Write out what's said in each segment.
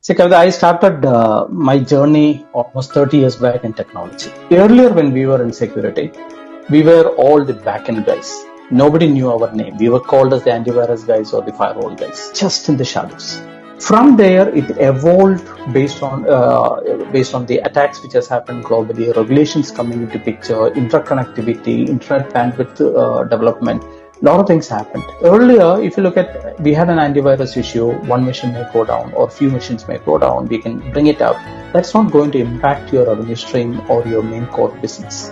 See, Kavita, I started my journey almost 30 years back in technology. Earlier, when we were in security, we were all the backend guys. Nobody knew our name. We were called as the antivirus guys or the firewall guys, just in the shadows. From there, it evolved based on the attacks which has happened globally, regulations coming into picture, interconnectivity, internet bandwidth development. A lot of things happened. Earlier, if you look at, we had an antivirus issue, one machine may go down or few machines may go down, we can bring it up. That's not going to impact your revenue stream or your main core business.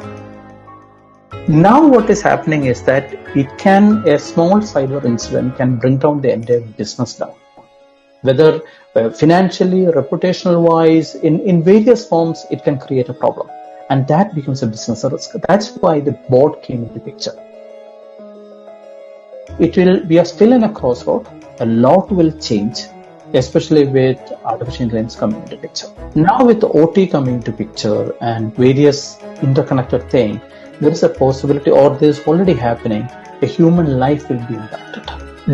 Now what is happening is that a small cyber incident can bring down the entire business down. Whether financially, reputational wise, in various forms, it can create a problem. And that becomes a business risk. That's why the board came into picture. We are still in a crossroad. A lot will change, especially with artificial intelligence coming into picture. Now with the OT coming into picture and various interconnected things, there is a possibility, or there is already happening, a human life will be impacted.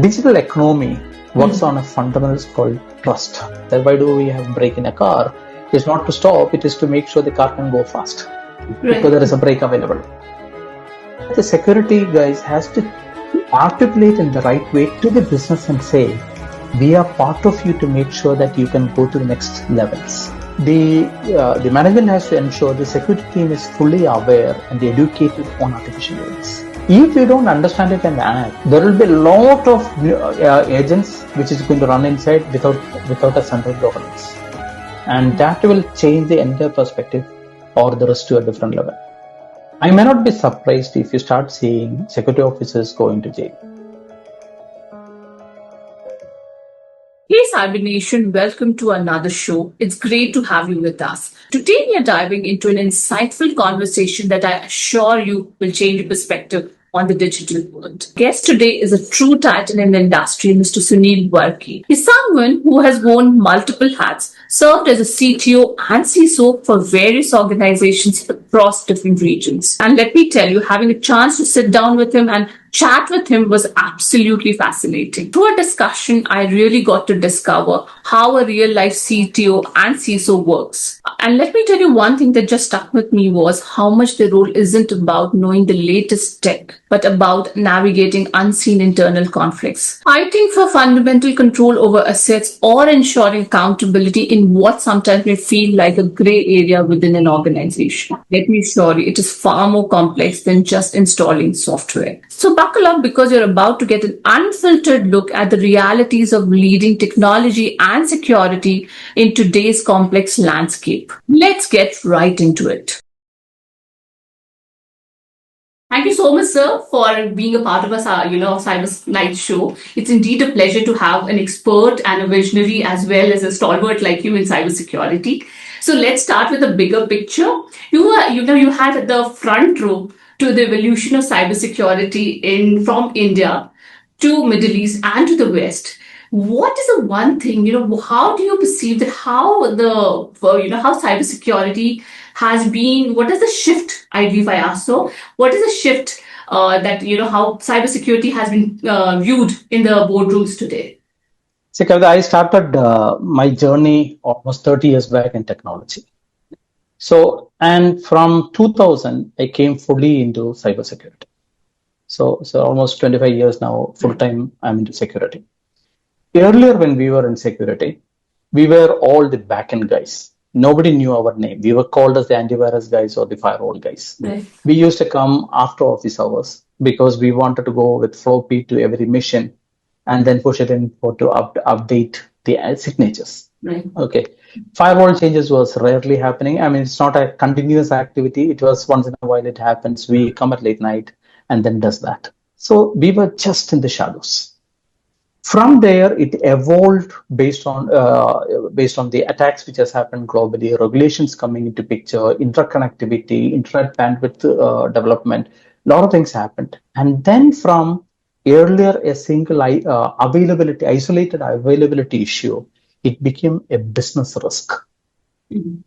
Digital economy works on a fundamental called trust. That's why do we have brake in a car? It's not to stop, it is to make sure the car can go fast. Right. Because there is a brake available. The security guys has to articulate in the right way to the business and say, we are part of you to make sure that you can go to the next levels. The management has to ensure the security team is fully aware and educated on artificial intelligence. If you don't understand it and act, there will be a lot of agents which is going to run inside without a central governance. And that will change the entire perspective or the risk to a different level. I may not be surprised if you start seeing security officers going to jail. Hey Cyber Nation, welcome to another show. It's great to have you with us. Today we are diving into an insightful conversation that I assure you will change your perspective on the digital world. Guest today is a true titan in the industry, Mr. Sunil Varki. He's someone who has worn multiple hats, served as a CTO and CISO for various organizations across different regions. And let me tell you, having a chance to sit down with him and chat with him was absolutely fascinating. Through a discussion, I really got to discover how a real-life CTO and CISO works. And let me tell you one thing that just stuck with me was how much the role isn't about knowing the latest tech, but about navigating unseen internal conflicts. I think for fundamental control over assets or ensuring accountability in what sometimes may feel like a gray area within an organization. Let me assure you, it is far more complex than just installing software. So buckle up because you're about to get an unfiltered look at the realities of leading technology and security in today's complex landscape. Let's get right into it. Thank you so much, sir, for being a part of our, Cyber Night show. It's indeed a pleasure to have an expert and a visionary as well as a stalwart like you in cybersecurity. So let's start with a bigger picture. You had the front row to the evolution of cybersecurity from India to Middle East and to the West. What is the one thing, how do you perceive that how cybersecurity has been, what is the shift, if I ask so, what is the shift that, how cybersecurity has been viewed in the boardrooms today? See, Kavita, I started my journey almost 30 years back in technology. So, and from 2000, I came fully into cybersecurity. So almost 25 years now, full-time, I'm into security. Earlier, when we were in security, we were all the backend guys. Nobody knew our name. We were called as the antivirus guys or the firewall guys. Right. We used to come after office hours because we wanted to go with floppy to every mission and then push it in to update the signatures. Right. Okay. Firewall changes was rarely happening. I mean, it's not a continuous activity. It was once in a while it happens. We come at late night and then does that. So we were just in the shadows. From there, it evolved based on the attacks which has happened globally, regulations coming into picture, interconnectivity, internet bandwidth development. A lot of things happened. And then from earlier a single isolated availability issue, it became a business risk.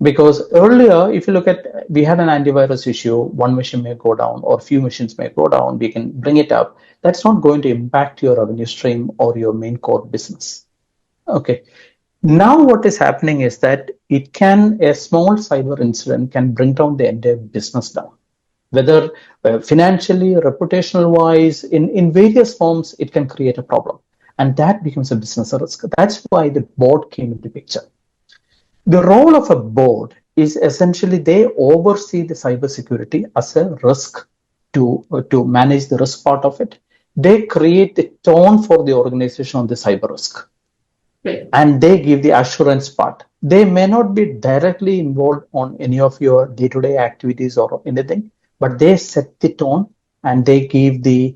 Because earlier, if you look at, we had an antivirus issue, one machine may go down or few machines may go down, we can bring it up. That's not going to impact your revenue stream or your main core business. Okay. Now what is happening is that a small cyber incident can bring down the entire business down, whether financially, reputational wise, in various forms, it can create a problem. And that becomes a business risk. That's why the board came into picture. The role of a board is essentially they oversee the cybersecurity as a risk to manage the risk part of it. They create the tone for the organization on the cyber risk. Right. And they give the assurance part. They may not be directly involved on any of your day-to-day activities or anything, but they set the tone and they give the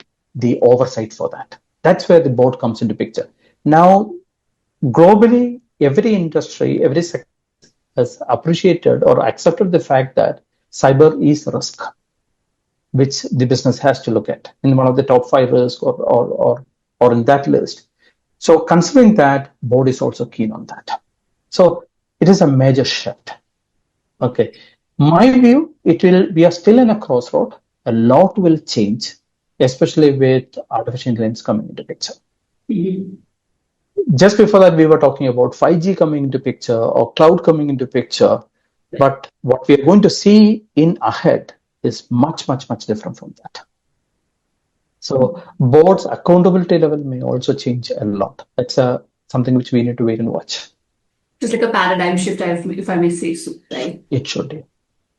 oversight for that. That's where the board comes into picture. Now, globally, every industry, every sector has appreciated or accepted the fact that cyber is a risk, which the business has to look at in one of the top 5 risks or in that list. So considering that, board is also keen on that. So it is a major shift. Okay. My view, we are still in a crossroad. A lot will change, especially with artificial intelligence coming into picture. Mm-hmm. Just before that, we were talking about 5G coming into picture or cloud coming into picture. But what we are going to see in ahead is much, much, much different from that. So board's accountability level may also change a lot. That's something which we need to wait and watch. Just like a paradigm shift, if I may say so, right? It should be.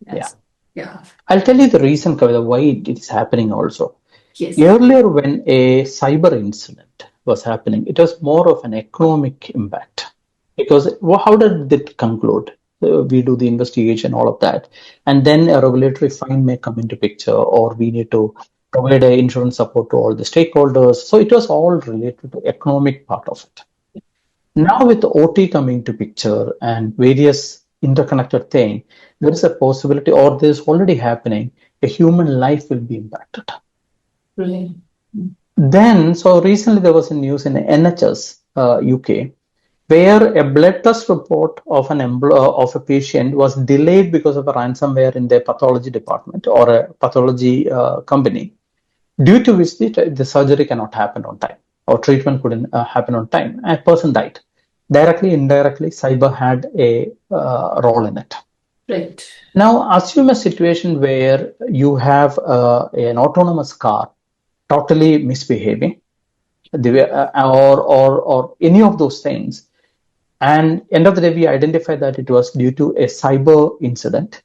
Yes. Yeah. I'll tell you the reason, Kavita, why it is happening also. Yes. Earlier, when a cyber incident was happening, it was more of an economic impact. Because how did it conclude? We do the investigation, all of that. And then a regulatory fine may come into picture, or we need to provide a insurance support to all the stakeholders. So it was all related to economic part of it. Now with the OT coming to picture and various interconnected thing, there is a possibility, or this already happening, a human life will be impacted. Really? Then, so recently there was a news in NHS UK, where a blood test report of a patient was delayed because of a ransomware in their pathology department or a pathology company, due to which the surgery cannot happen on time or treatment couldn't happen on time. A person died. Directly, indirectly, cyber had a role in it. Right. Now, assume a situation where you have an autonomous car totally misbehaving, or any of those things. And end of the day, we identify that it was due to a cyber incident,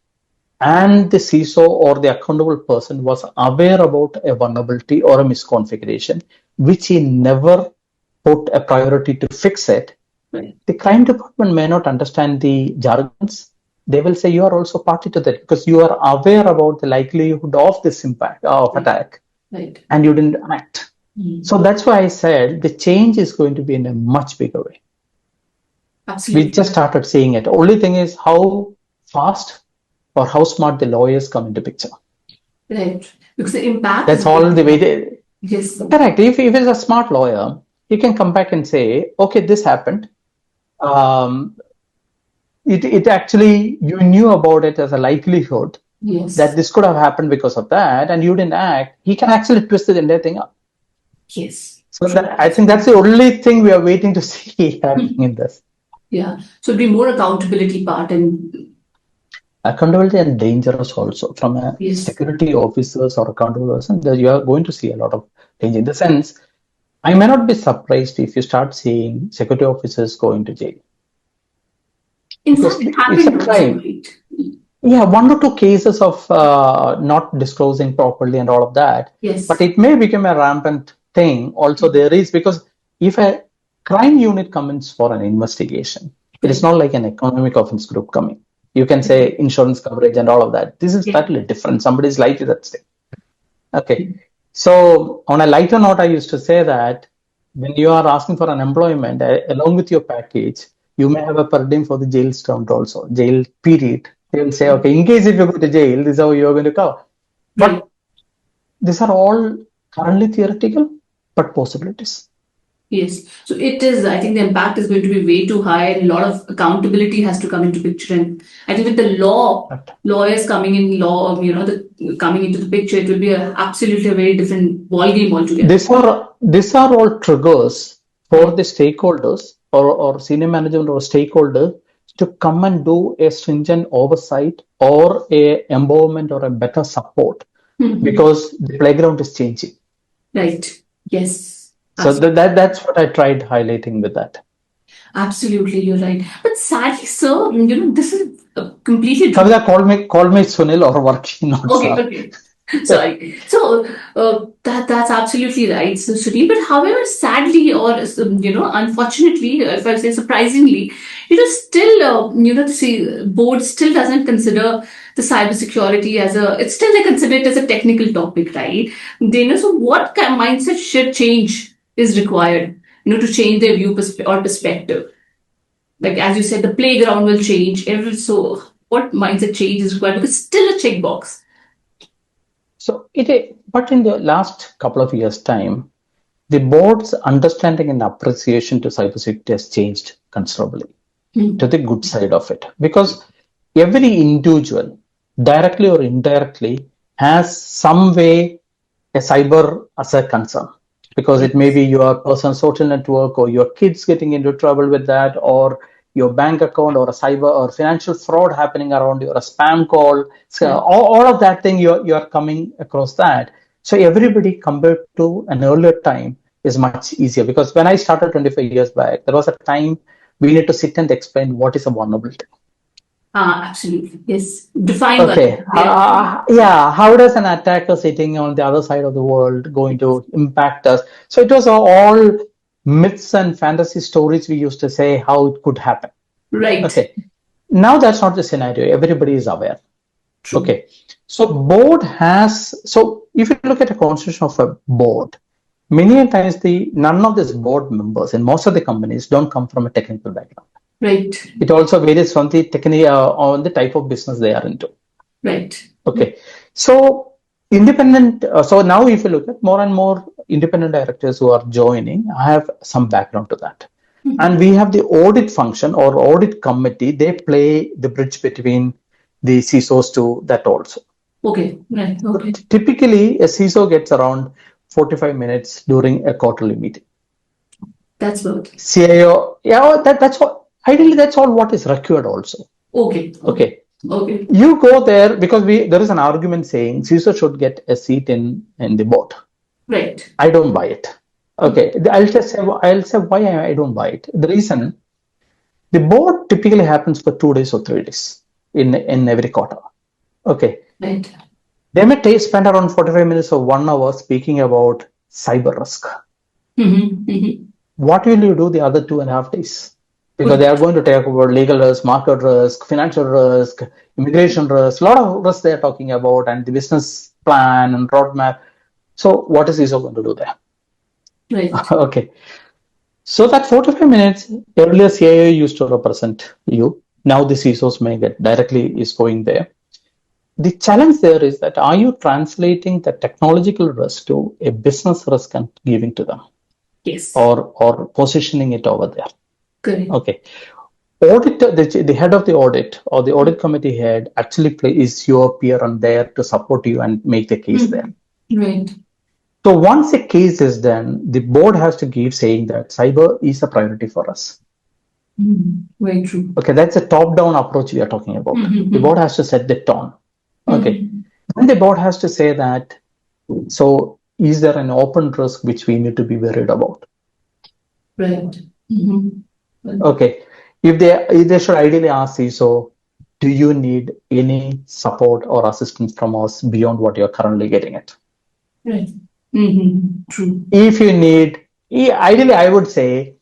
and the CISO or the accountable person was aware about a vulnerability or a misconfiguration, which he never put a priority to fix it. Right. The crime department may not understand the jargons. They will say you are also party to that because you are aware about the likelihood of this impact of attack, right, and you didn't act. So that's why I said the change is going to be in a much bigger way. Absolutely. We just started seeing it. Only thing is how fast or how smart the lawyers come into picture. Right. Because the impact. That's all the way. Yes. Correct. If it's a smart lawyer, he can come back and say, okay, this happened. It actually, you knew about it as a likelihood that this could have happened because of that, and you didn't act. He can actually twist the entire thing up. Yes. So I think that's the only thing we are waiting to see happening in this. Yeah. So it'll be more accountability part and accountability and dangerous also from a security officers or accountable person. That you are going to see a lot of danger. In the sense, I may not be surprised if you start seeing security officers going to jail. In fact, it happened also, right? Yeah, 1 or 2 cases of not disclosing properly and all of that. Yes. But it may become a rampant thing. Also, there is, because if a crime unit comes for an investigation, it is not like an economic offense group coming. You can say insurance coverage and all of that. This is totally different. Somebody's life is at stake. Okay. So on a lighter note, I used to say that when you are asking for an employment, along with your package, you may have a per diem for the jail term also, jail period. They will say, okay, in case if you go to jail, this is how you are going to cover. But these are all currently theoretical, but possibilities. Yes. So it is, I think the impact is going to be way too high, and a lot of accountability has to come into picture. And I think with the lawyers coming in, coming into the picture, it will be absolutely a very different ballgame altogether. These are all triggers for the stakeholders or senior management or stakeholder to come and do a stringent oversight or a empowerment or a better support because the playground is changing. Right. Yes. So that's what I tried highlighting with that. Absolutely, you're right. But sadly, sir, this is completely true. Kavita, call me Sunil or Varki, not Okay, sir. okay. Sorry. So that's absolutely right, so Sunil. But however, sadly or unfortunately, if I say surprisingly, still the board still doesn't consider the cybersecurity as a. It's still they consider it as a technical topic, right? So what kind of mindset shift change is required, to change their view or perspective? Like as you said, the playground will change. So what mindset change is required? Because it's still a checkbox. So but in the last couple of years' time, the board's understanding and appreciation to cybersecurity has changed considerably to the good side of it. Because every individual, directly or indirectly, has some way a cyber as a concern. Because it may be your personal social network or your kids getting into trouble with that, or your bank account or a cyber or financial fraud happening around you or a spam call. So all of that thing you're coming across that. So everybody compared to an earlier time is much easier because when I started 25 years back, there was a time we need to sit and explain what is a vulnerability. Absolutely. Yes. Define Okay. vulnerability. Yeah. How does an attacker sitting on the other side of the world going to impact us? So it was all myths and fantasy stories we used to say how it could happen. Right. Okay. Now that's not the scenario. Everybody is aware. True. Okay. So if you look at the constitution of a board, many times none of these board members in most of the companies don't come from a technical background. Right. It also varies from the on the type of business they are into. Right. Okay. So independent. So now if you look at more and more independent directors who are joining, I have some background to that. And we have the audit function or audit committee. They play the bridge between the CISOs to that also. Okay. Right. Okay. Typically, a CISO gets around 45 minutes during a quarterly meeting. That's good. CIO, yeah, that's all. Ideally, that's all what is required also. Okay. Okay. Okay. You go there because there is an argument saying CISO should get a seat in the board. Right. I don't buy it. Okay. I'll say why I don't buy it. The reason, the board typically happens for 2 days or 3 days in every quarter. Okay. Right. They may spend around 45 minutes or 1 hour speaking about cyber risk. What will you do the other 2.5 days? Because they are going to talk about legal risk, market risk, financial risk, immigration risk, a lot of risks they are talking about, and the business plan and roadmap. So what is ISO going to do there? Right. Okay. So that 45 minutes, earlier CIO used to represent you. Now the CISOs may get directly is going there. The challenge there is that are you translating the technological risk to a business risk and giving to them? Yes. Or positioning it over there. Correct. Okay. Auditor, the head of the audit or the audit committee head actually is your peer on there to support you and make the case there. Right. So once a case is done, the board has to give saying that cyber is a priority for us. Very true. Okay, that's a top-down approach we are talking about. The board has to set the tone. Okay. Then the board has to say that, so is there an open risk which we need to be worried about? Right. Okay. If they should ideally ask CISO, do you need any support or assistance from us beyond what you're currently getting it? Right. True. If you need, ideally, I would say,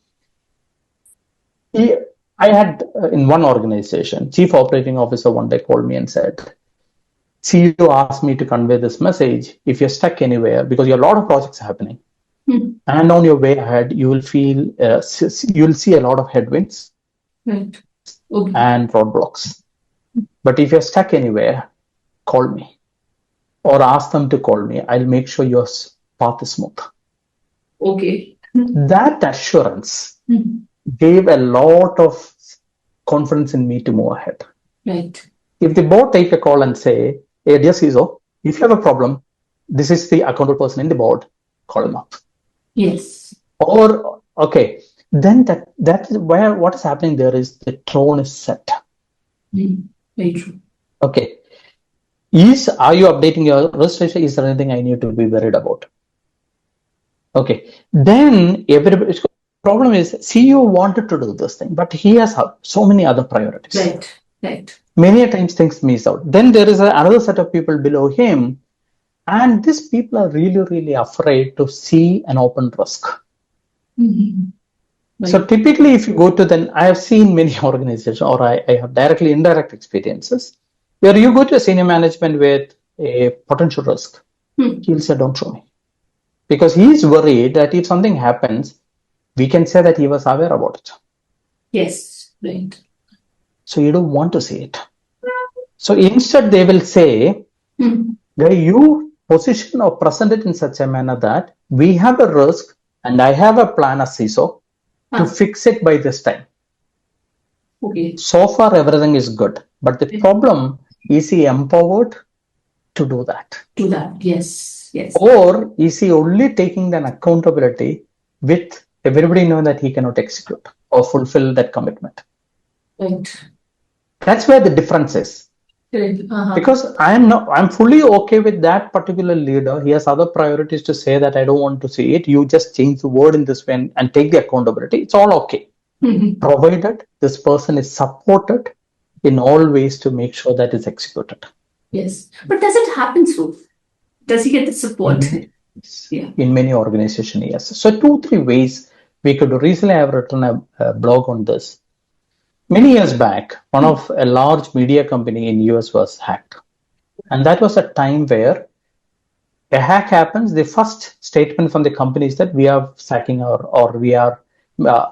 I had in one organization, chief operating officer one day called me and said, CEO asked me to convey this message. If you're stuck anywhere, because you have a lot of projects happening, and on your way ahead, you will see a lot of headwinds and roadblocks. But if you're stuck anywhere, call me or ask them to call me. I'll make sure your path is smooth. Okay. That assurance gave a lot of confidence in me to move ahead. Right. If the board take a call and say, hey, dear CISO, if you have a problem, this is the accountable person in the board, call him up. Yes. Or, okay, then that is where what is happening there is the tone is set. Very true. Okay. Are you updating your registration? Is there anything I need to be worried about? Okay. Then everybody, problem is CEO wanted to do this thing, but he has so many other priorities. Right. Many times things miss out. Then there is another set of people below him, and these people are really, really afraid to see an open risk. Right. So typically, if you go to then, I have seen many organizations, or I have directly indirect experiences, where you go to a senior management with a potential risk, he'll say, don't show me. Because he's worried that if something happens, we can say that he was aware about it. Yes, right. So you don't want to see it. So instead, they will say, you position or present it in such a manner that we have a risk and I have a plan as CISO to fix it by this time. Okay. So far, everything is good. But the problem is he empowered to do that? Yes. Or is he only taking an accountability with everybody knowing that he cannot execute or fulfill that commitment? Right. That's where the difference is. Because I'm fully okay with that particular leader. He has other priorities to say that I don't want to see it. You just change the word in this way and take the accountability. It's all okay. Provided this person is supported in all ways to make sure that it's executed. Yes. But does it happen so? Does he get the support? In many organizations, yes. So 2-3 ways we could. Recently, I have written a blog on this. Many years back, one of a large media company in US was hacked. And that was a time where a hack happens. The first statement from the company is that we are sacking or we are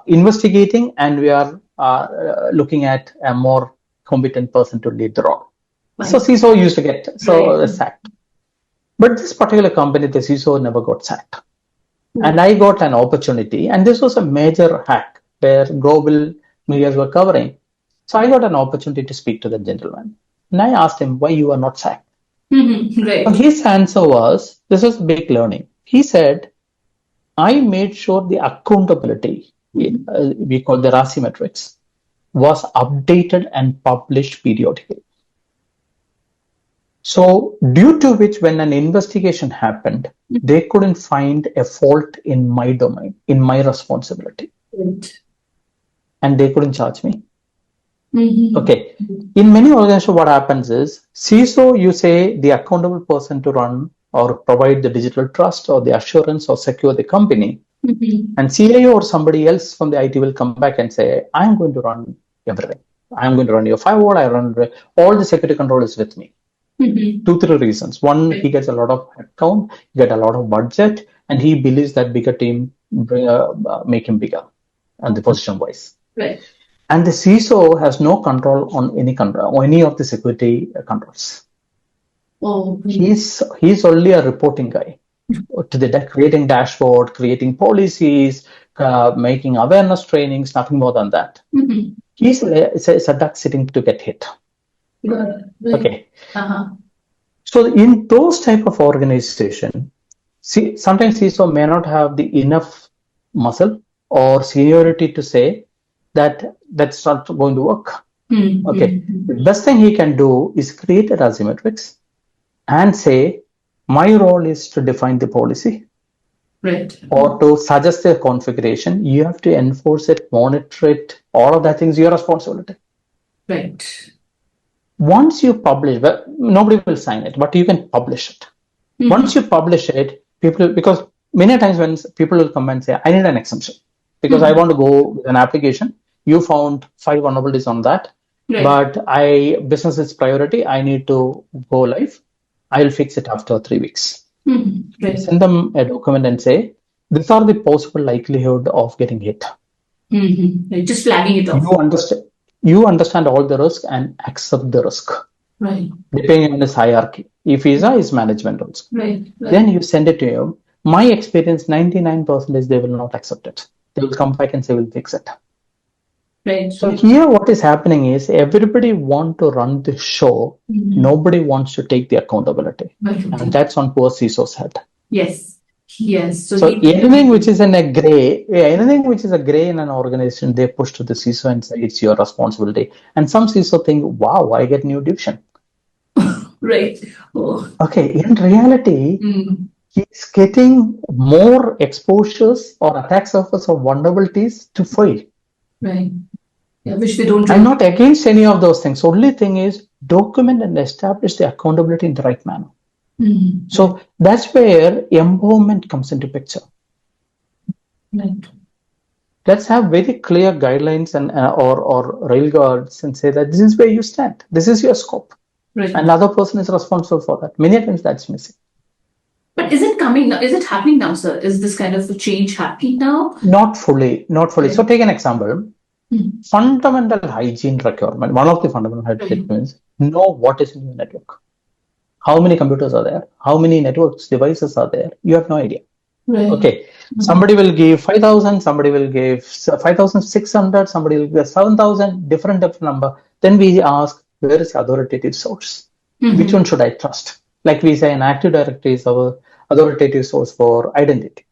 investigating and we are looking at a more competent person to lead the role. Right. So CISO used to get sacked. But this particular company, the CISO never got sacked. And I got an opportunity, and this was a major hack where global media were covering. So I got an opportunity to speak to the gentleman. And I asked him why you are not sacked. Right. So his answer was, this was big learning. He said, I made sure the accountability, we call the RASI metrics, was updated and published periodically. So due to which when an investigation happened, they couldn't find a fault in my domain, in my responsibility. Right. And they couldn't charge me. Okay. In many organizations, what happens is, CISO, you say the accountable person to run or provide the digital trust or the assurance or secure the company. And CIO or somebody else from the IT will come back and say, I'm going to run everything. I'm going to run your firewall. I run all the security control is with me. 2-3 reasons. One, he gets a lot of headcount, he gets a lot of budget, and he believes that bigger team make him bigger on the position wise. Right. And the CISO has no control on any of the security controls. He's only a reporting guy to the creating dashboard, creating policies, making awareness trainings, nothing more than that. It's a duck sitting to get hit. Right. Okay. So in those type of organization, sometimes CISO may not have the enough muscle or seniority to say that that's not going to work. Okay. The best thing he can do is create a RASI metrics and say, my role is to define the policy. Right. Or to suggest the configuration. You have to enforce it, monitor it, all of that things your responsibility. Right. Once you publish, well, nobody will sign it, but you can publish it. Once you publish it, because many times when people will come and say, I need an exemption because I want to go with an application. You found 5 vulnerabilities on that, but business is priority. I need to go live. I'll fix it after 3 weeks. Right. Send them a document and say, these are the possible likelihood of getting hit. Just flagging it off. You understand all the risk and accept the risk. Right. Depending on his hierarchy. If he's his management also. Right. Then you send it to him. My experience, 99% they will not accept it. They will come back and say, we'll fix it. Right. So here what is happening is everybody want to run the show. Nobody wants to take the accountability. And that's on poor CISO's head. Yes. Yes. So anything which is in a gray, anything which is a gray in an organization, they push to the CISO and say it's your responsibility. And some CISO think, wow, I get new division. Right. Oh. Okay, in reality, he's getting more exposures or attack surface or vulnerabilities to fail. Right. Yeah, which they don't. I'm not against any of those things. Only thing is document and establish the accountability in the right manner. So that's where empowerment comes into picture. Right. Let's have very clear guidelines and or rail guards and say that this is where you stand. This is your scope. Right. Another person is responsible for that. Many times that's missing. But is it coming now? Is it happening now, sir? Is this kind of a change happening now? Not fully. Right. So take an example. Fundamental hygiene requirement. One of the fundamental hygiene requirements: know what is in your network. How many computers are there? How many networks devices are there? You have no idea. Right. Okay. Somebody will give 5,000, somebody will give 5,600, somebody will give 7,000, different number. Then we ask, where is the authoritative source? Which one should I trust? Like we say, an Active Directory is our authoritative source for identity,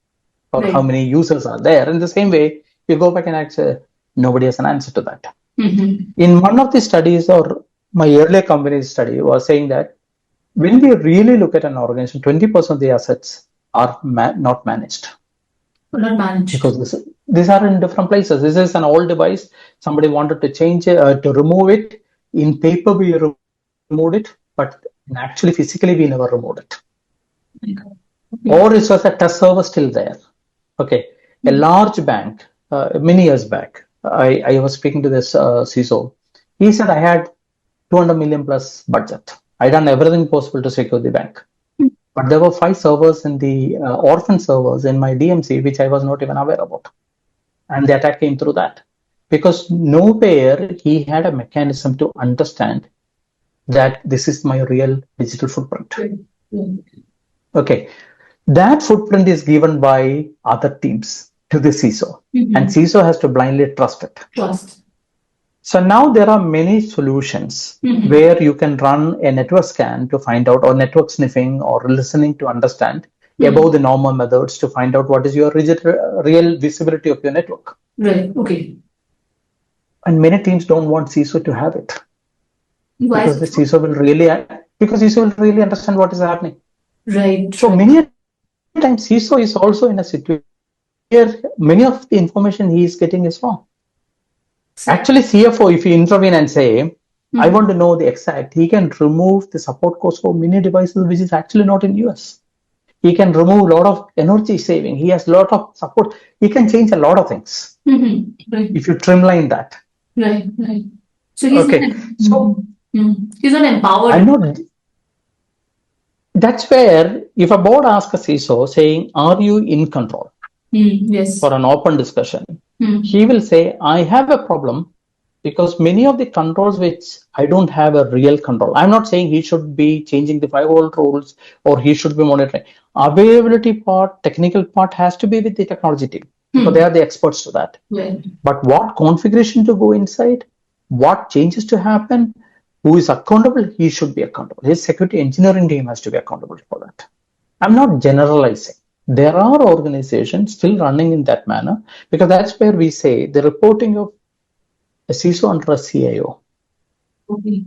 or how many users are there. In the same way, you go back and answer, nobody has an answer to that. In one of the studies, or my earlier company's study, was saying that when we really look at an organization, 20% of the assets are not managed. Not managed. Because these are in different places. This is an old device. Somebody wanted to change it, to remove it. In paper, we removed it, but actually, physically, we never removed it. Or it was a test server still there. Okay. A large bank, many years back, I was speaking to this CISO. He said, I had 200 million plus budget. I done everything possible to secure the bank. But there were 5 servers in the orphan servers in my DMC, which I was not even aware about. And the attack came through that. Because nowhere he had a mechanism to understand that this is my real digital footprint. Okay. That footprint is given by other teams to the CISO. And CISO has to blindly trust it. So now there are many solutions where you can run a network scan to find out, or network sniffing, or listening to understand above the normal methods to find out what is your real visibility of your network. Right. Okay. And many teams don't want CISO to have it. Why? Because the CISO will really understand what is happening. Right. So many times CISO is also in a situation where many of the information he is getting is wrong. Actually, CFO, if you intervene and say, I want to know the exact, he can remove the support cost for many devices, which is actually not in US. He can remove a lot of energy saving. He has a lot of support. He can change a lot of things. Right. If you trimline that. Right. So he's he's not empowered. That's where, if a board asks a CISO saying, are you in control? Yes. For an open discussion, he will say, I have a problem because many of the controls which I don't have a real control. I'm not saying he should be changing the firewall rules or he should be monitoring. Availability part, technical part has to be with the technology team because they are the experts to that. Right. But what configuration to go inside, what changes to happen, who is accountable, he should be accountable. His security engineering team has to be accountable for that. I'm not generalizing. There are organizations still running in that manner because that's where we say the reporting of a CISO under a CIO. Okay.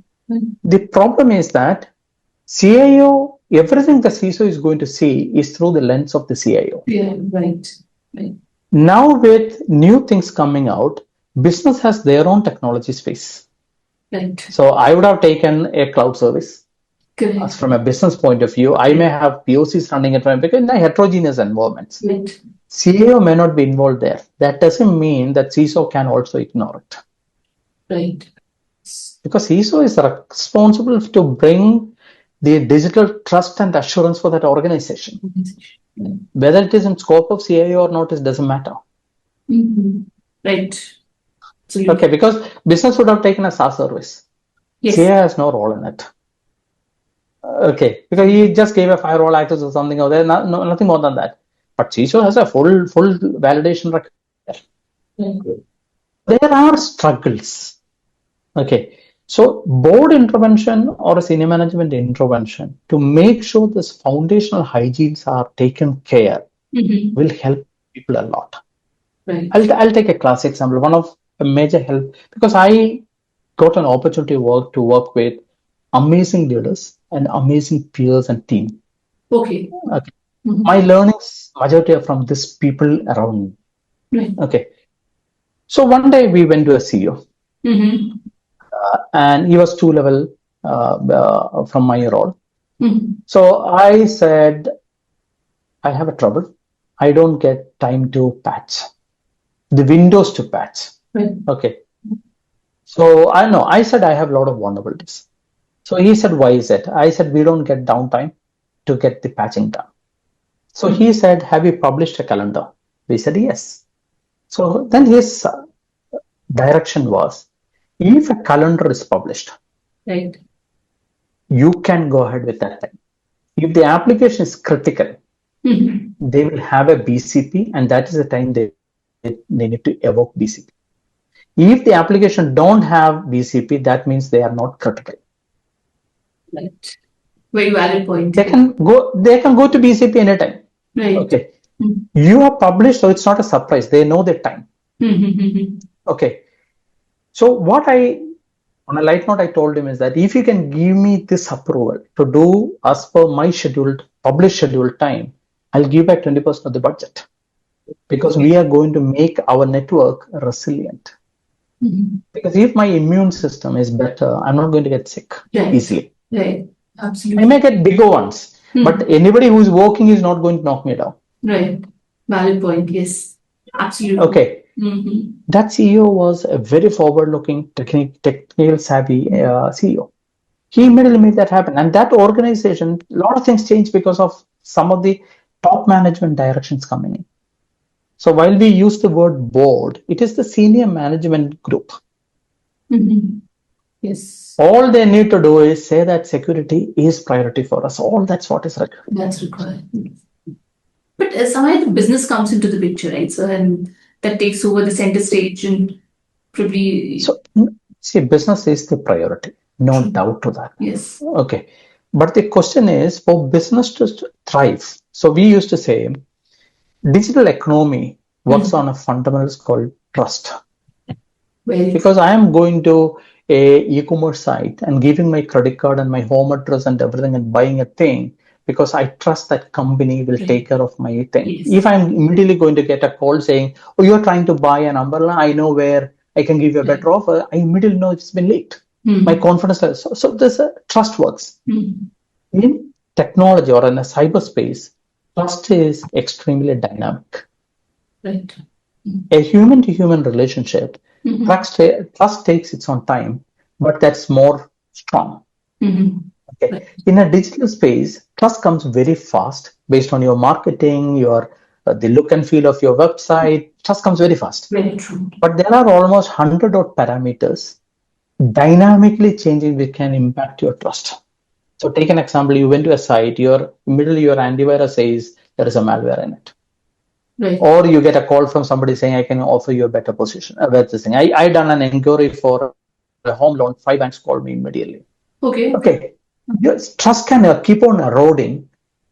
The problem is that CIO, everything the CISO is going to see is through the lens of the CIO. Yeah, right. Now with new things coming out, business has their own technology space. Right. So I would have taken a cloud service. Correct. From a business point of view, I may have POCs running it because in a heterogeneous environments. Right. CIO may not be involved there. That doesn't mean that CISO can also ignore it. Right. Because CISO is responsible to bring the digital trust and assurance for that organization. Whether it is in scope of CIO or not, it doesn't matter. Right. Okay, because business would have taken a SaaS service. Yes. CIO has no role in it. Okay, because he just gave a firewall access or something, or there, nothing more than that. But CISO has a full validation record. There are struggles. Okay, so board intervention or a senior management intervention to make sure this foundational hygienes are taken care will help people a lot. Right. I'll take a classic example. One of a major help, because I got an opportunity to work with amazing leaders and amazing peers and team. Okay. Okay. My learnings majority are from these people around me. Right. Okay. So one day we went to a CEO, and he was 2 level from my role. So I said, I have a trouble. I don't get time to patch the windows to patch. Right. Okay. So I know, I said I have a lot of vulnerabilities. So he said, why is it? I said, we don't get downtime to get the patching done. So he said, have you published a calendar? We said, yes. So then his direction was, if a calendar is published, Right. you can go ahead with that time. If the application is critical, they will have a BCP, and that is the time they need to evoke BCP. If the application don't have BCP, that means they are not critical. Right. Very valid point. They can go to BCP anytime. Right. Okay. You have published, so it's not a surprise. They know the time. Okay. So what on a light note, I told him is that if you can give me this approval to do as per my published scheduled time, I'll give back 20% of the budget, because we are going to make our network resilient. Because if my immune system is better, I'm not going to get sick easily. Right. Absolutely. I may get bigger ones, but anybody who's working is not going to knock me down. Right. Valid point. Yes. Absolutely. Okay. That CEO was a very forward-looking, technical savvy CEO. He immediately made that happen. And that organization, a lot of things changed because of some of the top management directions coming in. So while we use the word board, it is the senior management group. Yes. All they need to do is say that security is priority for us. That's what is required. That's required. But somehow the business comes into the picture, right? So, and that takes over the center stage and probably. So, see, business is the priority. No doubt to that. Yes. Okay. But the question is, for business to thrive, so we used to say digital economy works on a fundamentals called trust. Because I am going to a e-commerce site and giving my credit card and my home address and everything and buying a thing, because I trust that company will take care of my thing. Yes. If I'm immediately going to get a call saying, oh, you're trying to buy an umbrella, I know where I can give you a better offer, I immediately know it's been leaked. My confidence level. So this trust works. In technology or in a cyberspace, trust is extremely dynamic. Right. A human-to-human relationship, trust takes its own time, but that's more strong. Okay. In a digital space, trust comes very fast based on your marketing, the look and feel of your website. Trust comes very fast. Very true. But there are almost 100 odd parameters dynamically changing which can impact your trust. So take an example, you went to a site, immediately your antivirus says there is a malware in it. Right. Or you get a call from somebody saying, I can offer you a better position. I done an inquiry for a home loan, 5 banks called me immediately. Okay. Yes, trust can keep on eroding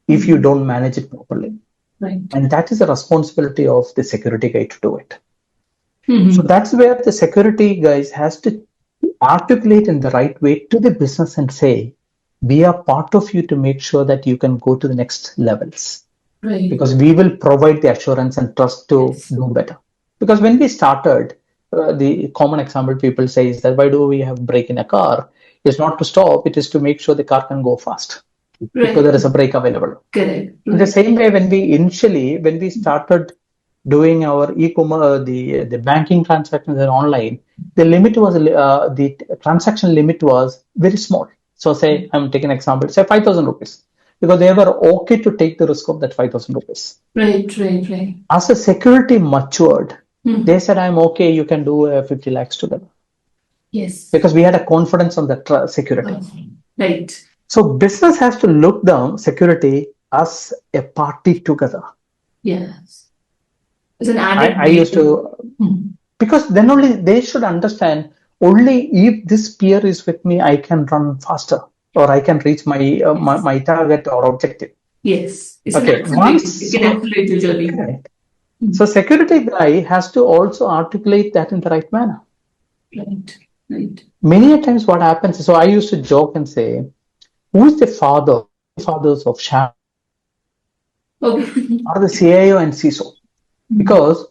if you don't manage it properly. Right. And that is the responsibility of the security guy to do it. So that's where the security guys has to articulate in the right way to the business and say, we are part of you to make sure that you can go to the next levels. Right. Because we will provide the assurance and trust to do better. Because when we started, the common example people say is that why do we have brake in a car? It's not to stop, it is to make sure the car can go fast. Right. Because there is a brake available. Correct. In the same way, when we started doing our e-commerce, the banking transactions online, the limit was the transaction limit was very small. So say I'm taking an example, say 5,000 rupees, because they were okay to take the risk of that 5,000 rupees. Right. As the security matured, they said, I'm okay, you can do 50 lakhs together. Yes. Because we had a confidence on the security. Right. So business has to look down security as a party together. Yes. As an added I used to, because then only they should understand, only if this peer is with me, I can run faster or I can reach my my target or objective. Yes. It's Okay, it can accelerate your journey. correct. So security guy has to also articulate that in the right manner. Right. Right. Many a times what happens is, so I used to joke and say, who's the fathers of SHA Okay. are the CIO and CISO? Because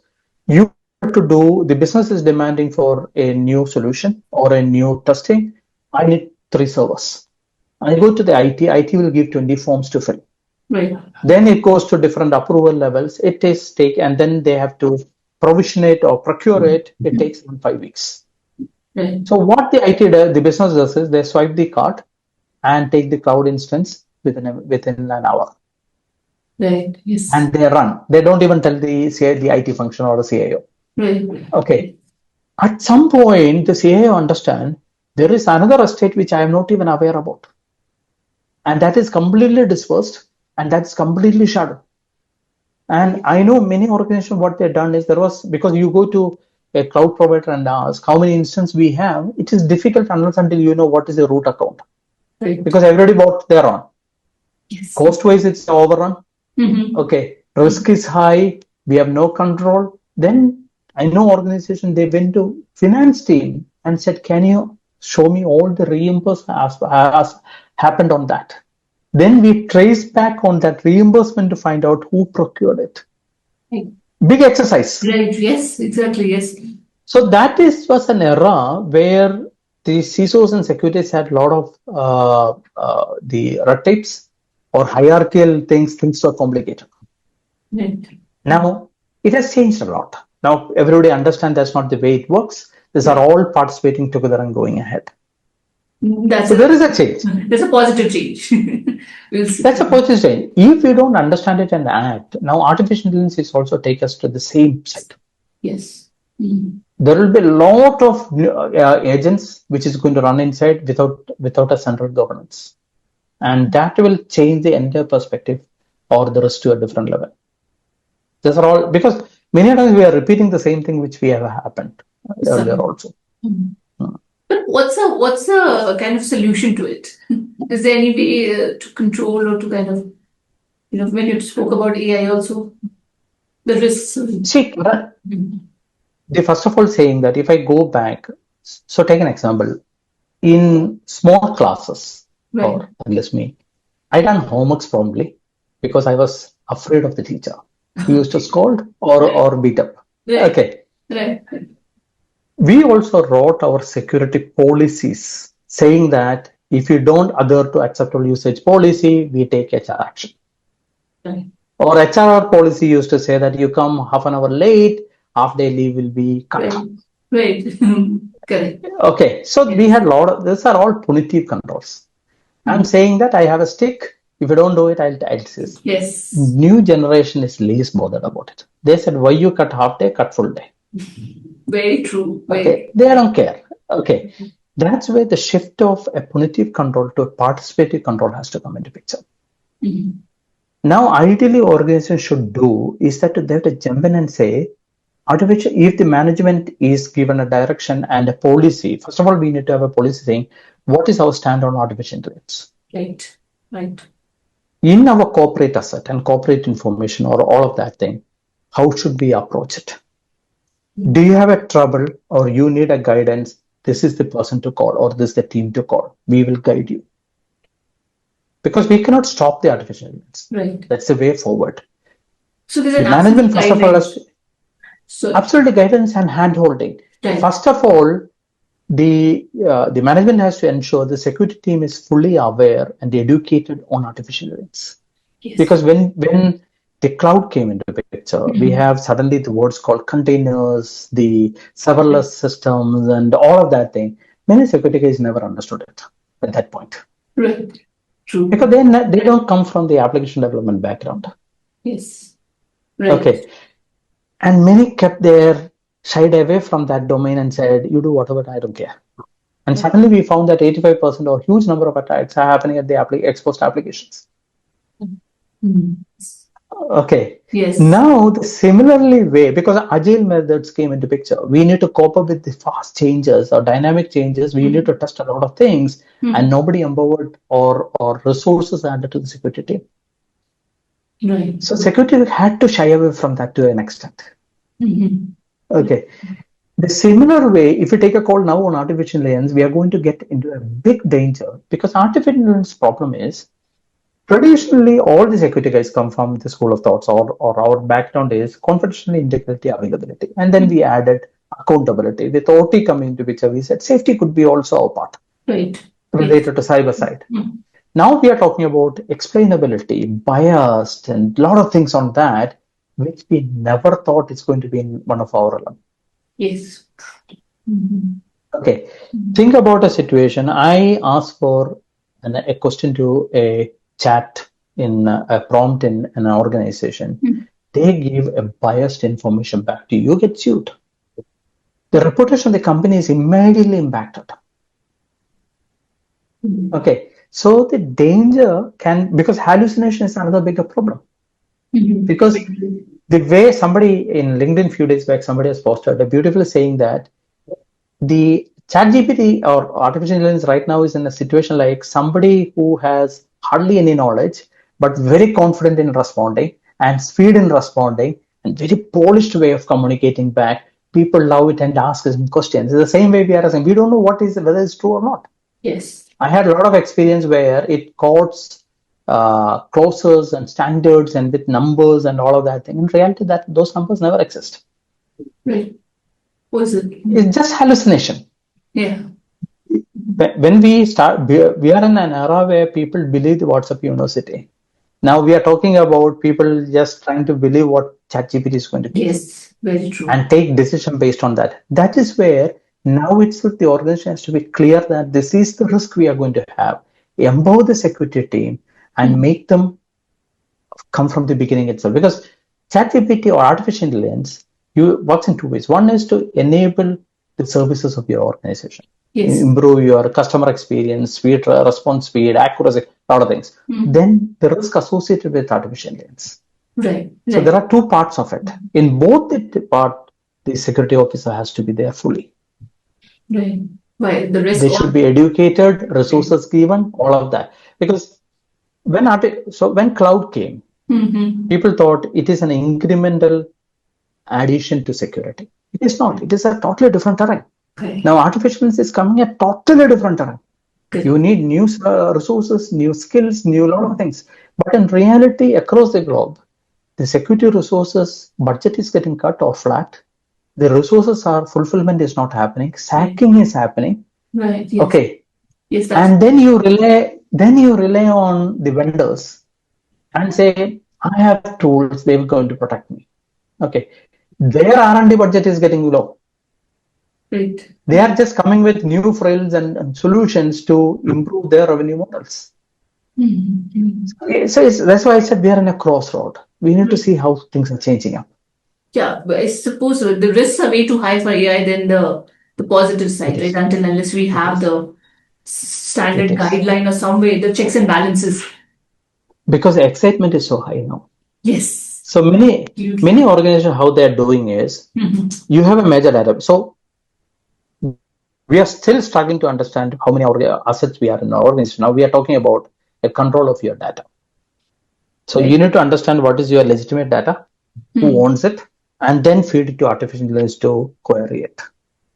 you have to do, the business is demanding for a new solution or a new testing. I need 3 servers. I go to the IT will give 20 forms to fill. Right. Then it goes to different approval levels. It takes and then they have to provision it or procure it. It takes 5 weeks. Right. So what the IT does, the business does is they swipe the card and take the cloud instance within an hour. Right. Yes. And they run. They don't even tell the IT function or the CIO. Right. Okay. At some point, the CIO understand there is another estate which I am not even aware about. And that is completely dispersed and that's completely shadowed. And I know many organizations, what they've done is because you go to a cloud provider and ask how many instances we have, it is difficult unless until you know what is the root account. Right. Because everybody bought their own. Yes. Cost-wise, it's overrun. Okay. Risk is high. We have no control. Then I know organization, they went to finance team and said, can you show me all the reimbursement has happened on that? Then we trace back on that reimbursement to find out who procured it. Right. Big exercise. Right. Yes, exactly. Yes. So that was an era where the CISOs and securities had a lot of the red tapes or hierarchical things were complicated. Right. Now it has changed a lot. Now everybody understands that's not the way it works. These are all participating together and going ahead. So there is a change. There's a positive change. We'll see. That's a positive change. If you don't understand it and act, now artificial intelligence is also take us to the same side. Yes. There will be a lot of agents which is going to run inside without a central governance, and that will change the entire perspective or the risk to a different level. These are all because many times we are repeating the same thing which we have happened earlier also. But what's the kind of solution to it? Is there any way to control or to kind of, when you spoke about AI also, the risks? See, the first of all saying that if I go back, so take an example, in small classes, or at least me, I done homeworks promptly because I was afraid of the teacher. He used to scold or beat up. Right. Okay. Right. We also wrote our security policies saying that if you don't adhere to acceptable usage policy, we take HR action. Right. Or HR policy used to say that you come half an hour late, half-day leave will be cut. Right. Correct. Okay, so we had a lot of, these are all punitive controls. I'm saying that I have a stick. If you don't do it, I'll cease. Yes. New generation is least bothered about it. They said, why you cut half day, cut full day. Very true. Okay, they don't care. Okay, that's where the shift of a punitive control to a participative control has to come into picture. Now, ideally, organizations should do is that they have to jump in and say, if the management is given a direction and a policy, first of all, we need to have a policy saying, what is our stand on artificial intelligence? Right. Right. In our corporate asset and corporate information or all of that thing, how should we approach it? Do you have a trouble or you need a guidance? This is the person to call or this is the team to call. We will guide you. Because we cannot stop the artificial intelligence. Right. That's the way forward. So there's the management, first of all, has absolutely guidance and hand-holding. Right. First of all, the management has to ensure the security team is fully aware and educated on artificial intelligence. Yes. Because when the cloud came into the picture, we have suddenly the words called containers, the serverless systems, and all of that thing. Many security guys never understood it at that point. Right. True. Because they don't come from the application development background. Yes. Right. Okay. And many kept shied away from that domain and said, you do whatever, I don't care. And suddenly we found that 85% or huge number of attacks are happening at the exposed applications. Okay. Yes. Now, the similarly way, because agile methods came into picture, we need to cope up with the fast changes or dynamic changes. We need to test a lot of things and nobody empowered or resources added to the security team. Right. So security had to shy away from that to an extent. Okay. The similar way, if you take a call now on artificial intelligence, we are going to get into a big danger because artificial intelligence problem is traditionally all the security guys come from the school of thoughts or our background is confidentiality, integrity, availability. And then we added accountability. With OT coming into picture, we said safety could be also a part Right. related to cyber side. Now we are talking about explainability, biased, and a lot of things on that, which we never thought is going to be in one of our LM. Yes. Okay, think about a situation. I asked for a question to a chat in a prompt in an organization. They give a biased information back to you, you get sued. The reputation of the company is immediately impacted. Okay, so the danger can, because hallucination is another bigger problem. Because the way somebody in LinkedIn few days back, somebody has posted a beautiful saying that the ChatGPT or artificial intelligence right now is in a situation like somebody who has hardly any knowledge, but very confident in responding and speed in responding and very polished way of communicating back. People love it and ask us questions. It's the same way we are asking. We don't know whether it's true or not. Yes. I had a lot of experience where it quotes clauses and standards and with numbers and all of that thing. In reality, that those numbers never exist. Right. Was it? It's just hallucination. Yeah. When we start, we are in an era where people believe the WhatsApp University. Now we are talking about people just trying to believe what ChatGPT is going to be. Yes, very true. And take decision based on that. That is where now it's with the organization has to be clear that this is the risk we are going to have. Empower the security team and make them come from the beginning itself. Because ChatGPT or artificial intelligence, works in two ways. One is to enable the services of your organization. Yes. Improve your customer experience, speed, response speed, accuracy, a lot of things. Then the risk associated with artificial intelligence. Right. So there are two parts of it. In both the part, the security officer has to be there fully. Right. Right. The risk. They should be educated, resources given, all of that. Because when cloud came, people thought it is an incremental addition to security. It is not. It is a totally different terrain. Okay. Now artificial intelligence is coming a totally different terrain. Okay. You need new resources, new skills, new lot of things. But in reality, across the globe, the security resources budget is getting cut or flat. The resources fulfillment is not happening. Sacking is happening. Right. Yes. Okay. Yes. And then you rely on the vendors and say, I have tools, they're going to protect me. Okay. Their R&D budget is getting low. Right. They are just coming with new frills and solutions to improve their revenue models. So that's why I said we are in a crossroad. We need to see how things are changing up. Yeah, but I suppose the risks are way too high for AI than the positive side, right? Until unless we have the standard guideline or some way, the checks and balances. Because the excitement is so high now. Yes. So many organizations, how they're doing is, you have a major data. So we are still struggling to understand how many assets we are in our organization. Now we are talking about a control of your data. So you need to understand what is your legitimate data, who owns it, and then feed it to artificial intelligence to query it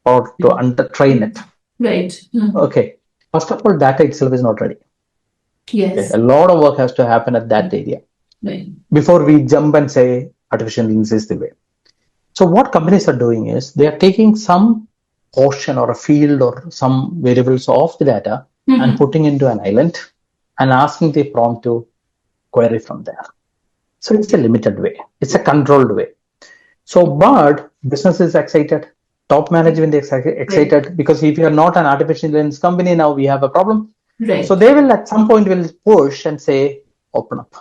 or to train it. Right. Okay. First of all, data itself is not ready. Yes. Okay. A lot of work has to happen at that area. Right. Before we jump and say artificial intelligence is the way. So what companies are doing is they are taking some portion or a field or some variables of the data and putting into an island and asking the prompt to query from there. So it's a limited way. It's a controlled way. So, but business is excited. Top management is excited because if you are not an artificial intelligence company, now we have a problem. Right. So they will at some point will push and say, open up.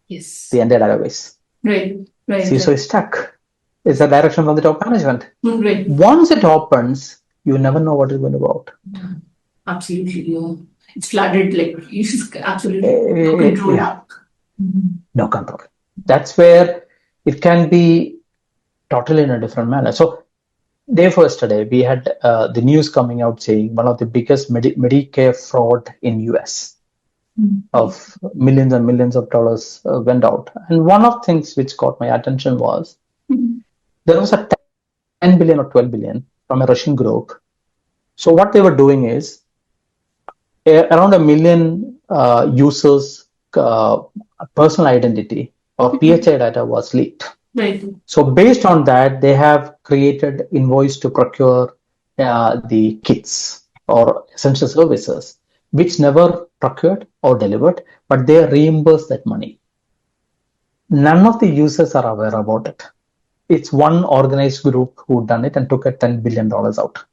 Yes. The entire database. Right. Right. See, so it's stuck. It's a direction from the top management. Right. Once it opens, you never know what is going to go out. Absolutely. Yeah. It's flooded, like you just absolutely no control. Yeah. No control. That's where it can be totally in a different manner. So day first today, we had the news coming out saying one of the biggest Medicare fraud in US. of millions and millions of dollars went out. And one of the things which caught my attention was there was a 10 billion or 12 billion from a Russian group. So what they were doing is around a million users' personal identity or PHI data was leaked. Right. So based on that, they have created invoice to procure the kits or essential services, which never procured or delivered, but they reimburse that money. None of the users are aware about it. It's one organized group who done it and took a $10 billion out.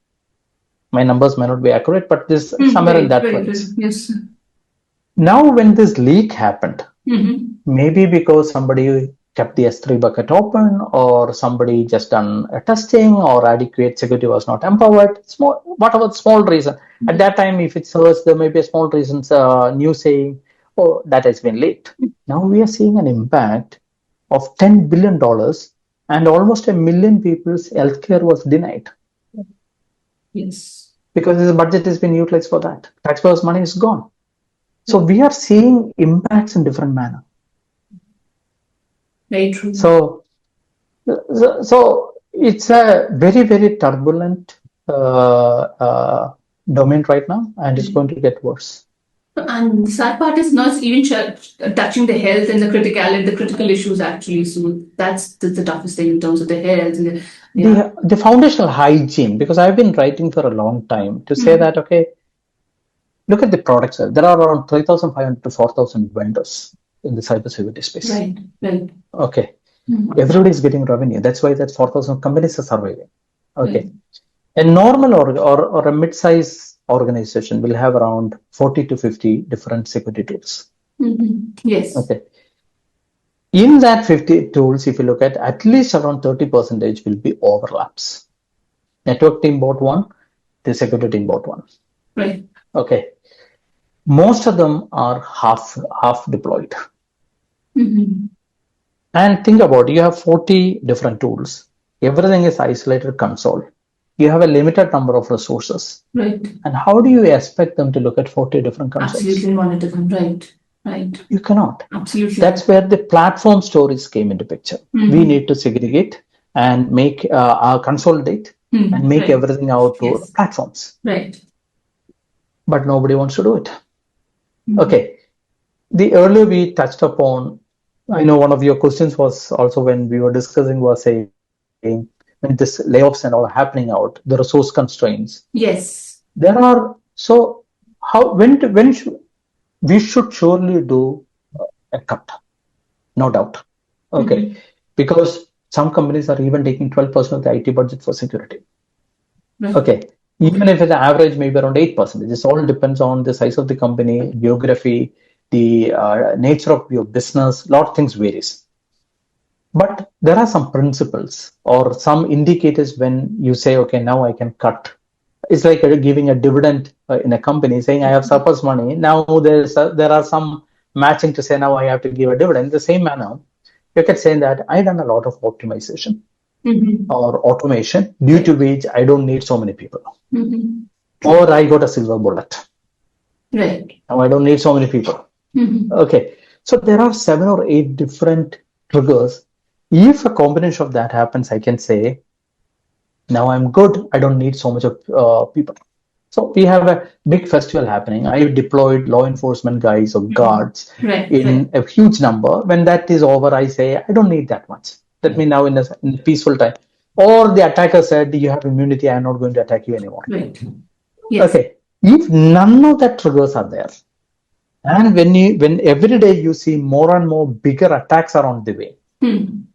My numbers may not be accurate, but this somewhere in that range. Yes. Now, when this leak happened, maybe because somebody kept the S3 bucket open, or somebody just done a testing, or adequate security was not empowered, small, whatever small reason. At that time, if it's searched, there may be a small reasons, news saying, oh, that has been leaked. Now we are seeing an impact of $10 billion, and almost 1 million people's healthcare was denied. Yes. Because the budget has been utilized for that. Taxpayers' money is gone. So we are seeing impacts in different manner. Very true. So it's a very, very turbulent domain right now, and it's going to get worse. And the sad part is not even touching the health and the critical issues actually. So that's the toughest thing in terms of the health. And the foundational hygiene, because I've been writing for a long time to say that, okay, look at the products. There are around 3,500 to 4,000 vendors in the cybersecurity space. Right. Okay. Everybody is getting revenue. That's why that 4,000 companies are surviving. Okay. Right. A normal or a mid-size organization will have around 40 to 50 different security tools. Yes. Okay. In that 50 tools, if you look at least around 30% will be overlaps. Network team bought one, the security team bought one. Right. Okay. Most of them are half deployed. And think about it, you have 40 different tools. Everything is isolated console. You have a limited number of resources. Right. And how do you expect them to look at 40 different consoles? Absolutely monitor them. Right. You cannot. Absolutely. That's where the platform stories came into picture. We need to segregate and make consolidate and make everything out to platforms. Right. But nobody wants to do it. Okay. The earlier we touched upon, I know one of your questions was also when we were discussing was saying, when this layoffs and all happening out, the resource constraints. Yes. There are, so how, we should surely do a cut, no doubt. Okay. Because some companies are even taking 12% of the IT budget for security. Right. Okay. Even if it's average, maybe around 8%. This all depends on the size of the company, geography, the nature of your business, a lot of things varies. But there are some principles or some indicators when you say, okay, now I can cut. It's like giving a dividend in a company saying I have surplus money. Now there are some matching to say now I have to give a dividend. In the same manner, you can say that I done a lot of optimization or automation due to which I don't need so many people. Or I got a silver bullet. Right. Now I don't need so many people. Okay. So there are 7 or 8 different triggers. If a combination of that happens, I can say, now I'm good. I don't need so much of people. So we have a big festival happening. I deployed law enforcement guys or guards in a huge number. When that is over, I say, I don't need that much. Let me now in a peaceful time. Or the attacker said, you have immunity. I'm not going to attack you anymore. Right. Yes. Okay. If none of that triggers are there, and when every day you see more and more bigger attacks are on the way,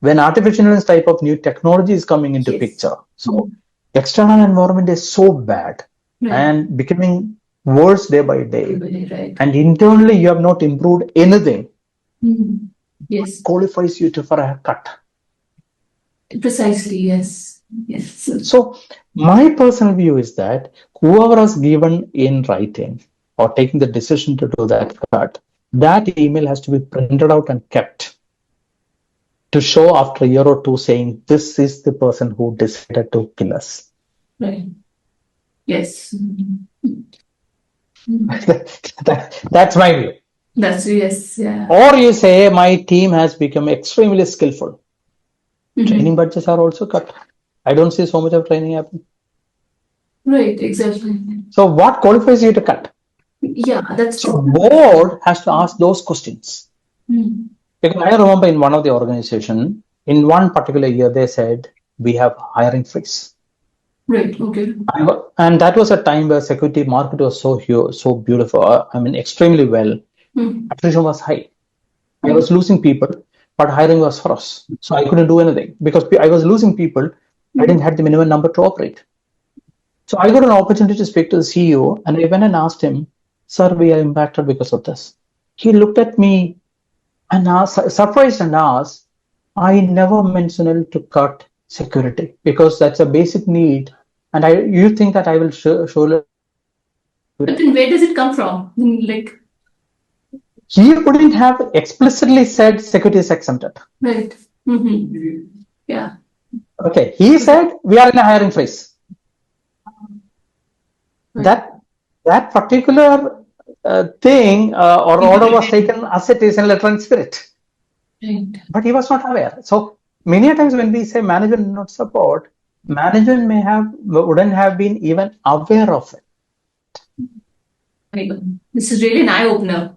when artificial intelligence type of new technology is coming into picture, so external environment is so bad and becoming worse day by day, and internally you have not improved anything, qualifies you for a cut. Precisely, yes. So my personal view is that whoever has given in writing or taking the decision to do that cut, that email has to be printed out and kept to show after a year or two saying this is the person who decided to kill us. Right. Yes. That's my view. That's yes, yeah. Or you say, my team has become extremely skillful. Training budgets are also cut. I don't see so much of training happening. Right, exactly. So what qualifies you to cut? Yeah, that's So true. board has to ask those questions. Mm. Because I remember in one of the organization, in one particular year, they said, we have hiring freeze. Right, okay. And that was a time where security market was so huge, so beautiful. I mean, extremely well. Attrition was high. I was losing people, but hiring was for us. So I couldn't do anything because I was losing people. I didn't have the minimum number to operate. So I got an opportunity to speak to the CEO, and I went and asked him, "Sir, we are impacted because of this." He looked at me and asked, surprised and asked, "I never mentioned to cut security because that's a basic need, and you think that I will show." But then where does it come from? Like, He wouldn't have explicitly said security is exempted. right. Yeah. Okay, he said we are in a hiring freeze. That particular thing or order was taken as it is in letter and spirit, Right. but he was not aware. So many times when we say management did not support, management wouldn't have been even aware of it. This is really an eye opener.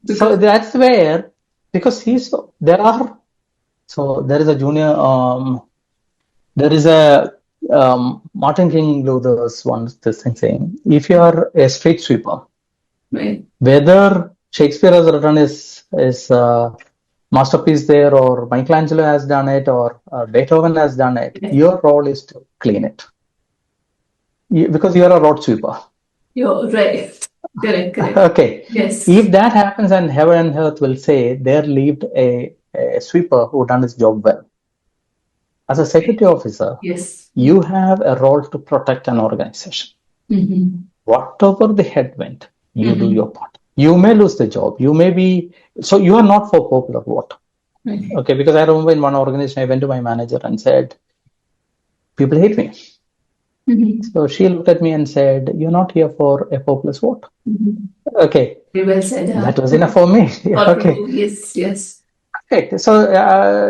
So that's where, because there is a junior there is a Martin King Luther's this thing saying, if you are a street sweeper, Right. whether Shakespeare has written his masterpiece there, or Michelangelo has done it, or Beethoven has done it, your role is to clean it. Because you are a road sweeper. You're right. Correct. Okay. Yes. If that happens, and heaven and earth will say, there lived a sweeper who done his job well. As a security officer, yes, you have a role to protect an organization. Whatever the headwind, you do your part. You may lose the job. You may be, so you are not for popular vote. Right. Okay, because I remember in one organization, I went to my manager and said, people hate me. So she looked at me and said, you're not here for a populist vote. Okay. Very well said. That was enough for me. Okay. Yes. Okay. So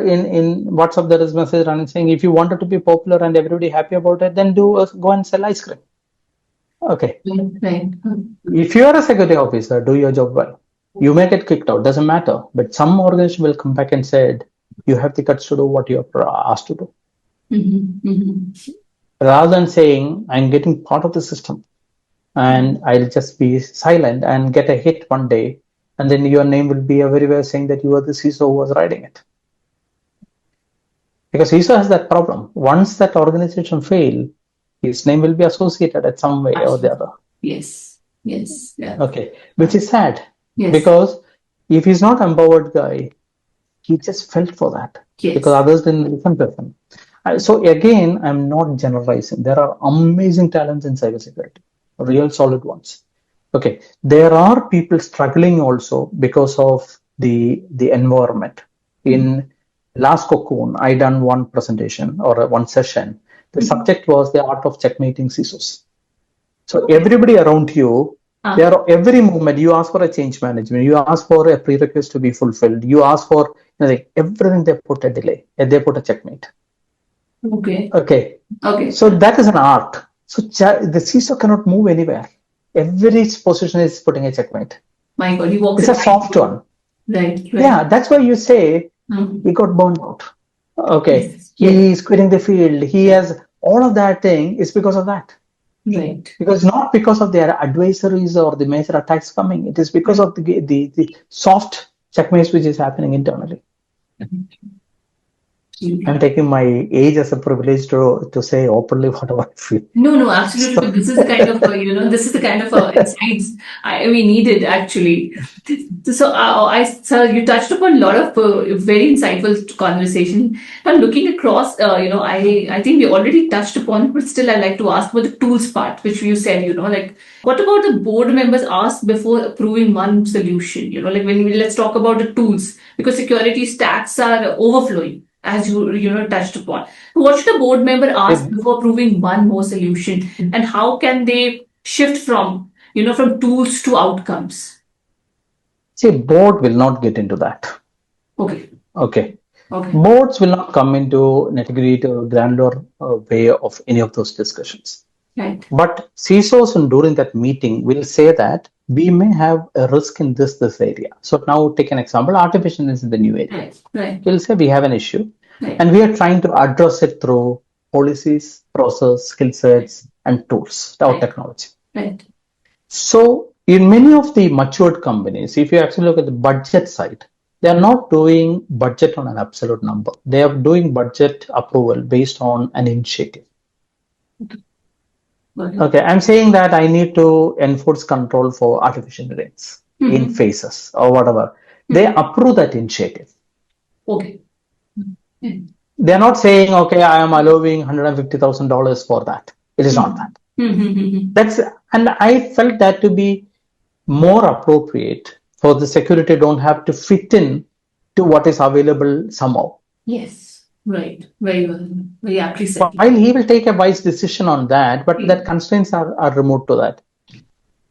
in WhatsApp, there is a message running saying, if you wanted to be popular and everybody happy about it, then go and sell ice cream. Okay. Right. If you are a security officer, do your job well. You may get kicked out, doesn't matter. But some organization will come back and said, you have the guts to do what you are asked to do. Rather than saying, I'm getting part of the system and I'll just be silent and get a hit one day, and then your name will be everywhere saying that you are the CISO who was riding it. Because CISO has that problem. Once that organization fails, his name will be associated at some way or the other. Yes. Yeah. Okay, which is sad. Yes. Because if he's not empowered guy, he just felt for that. Yes. Because others didn't listen to him. So again, I'm not generalizing. There are amazing talents in cybersecurity, real solid ones. Okay, there are people struggling also because of the environment. In last Cocoon, I done one presentation or one session. The subject was the art of checkmating CISOs. So everybody around you, every moment you ask for a change management, you ask for a prerequisite to be fulfilled, you ask for everything, they put a delay, they put a checkmate. Okay. So that is an art. So the CISO cannot move anywhere. Every position is putting a checkmate. My God, he walks. It's a soft one. Right. Yeah, that's why you say he got burned out. Okay. Yes. He is quitting the field. He has all of that thing is because of that. Right. Because not because of their advisories or the major attacks coming. It is because of the soft checkmates which is happening internally. I'm taking my age as a privilege to say openly whatever I feel. No, absolutely. But this is the kind of this is the kind of insights we needed actually. So you touched upon a lot of very insightful conversation. Now looking across, I think we already touched upon, but still I'd like to ask about the tools part, which you said, like what about the board members asked before approving one solution? Like let's talk about the tools, because security stacks are overflowing, as you touched upon. What should a board member ask before approving one more solution, and how can they shift from tools to outcomes? See, board will not get into that. Okay. Okay. Okay. Boards will not come into nitty-gritty or granular way of any of those discussions. Right. But CISOs during that meeting will say that we may have a risk in this area. So now take an example, artificial intelligence is the new area. Right. We'll say we have an issue Right. and we are trying to address it through policies, process, skill sets, and tools, our technology. Right. So in many of the matured companies, if you actually look at the budget side, they are not doing budget on an absolute number. They are doing budget approval based on an initiative. Okay, I'm saying that I need to enforce control for artificial intelligence in phases or whatever. They approve that initiative. Okay. They're not saying, okay, I am allowing $150,000 for that. It is not that. And I felt that to be more appropriate for the security don't have to fit in to what is available somehow. Yes, right. Very well. Very aptly said. While he will take a wise decision on that, but that constraints are removed to that.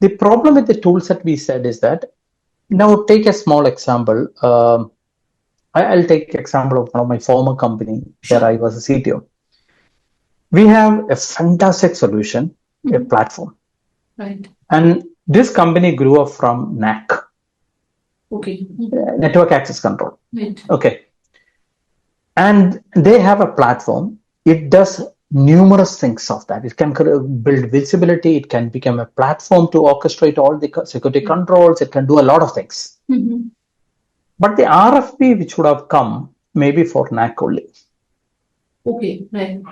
The problem with the tools that we said is that, now take a small example. I'll take example of one of my former company where I was a CTO. We have a fantastic solution, a platform. Right. And this company grew up from NAC. Okay. Network access control. Right. Okay. And they have a platform. It does numerous things of that. It can build visibility. It can become a platform to orchestrate all the security controls. It can do a lot of things. But the RFP which would have come maybe for NAC only. Okay, right.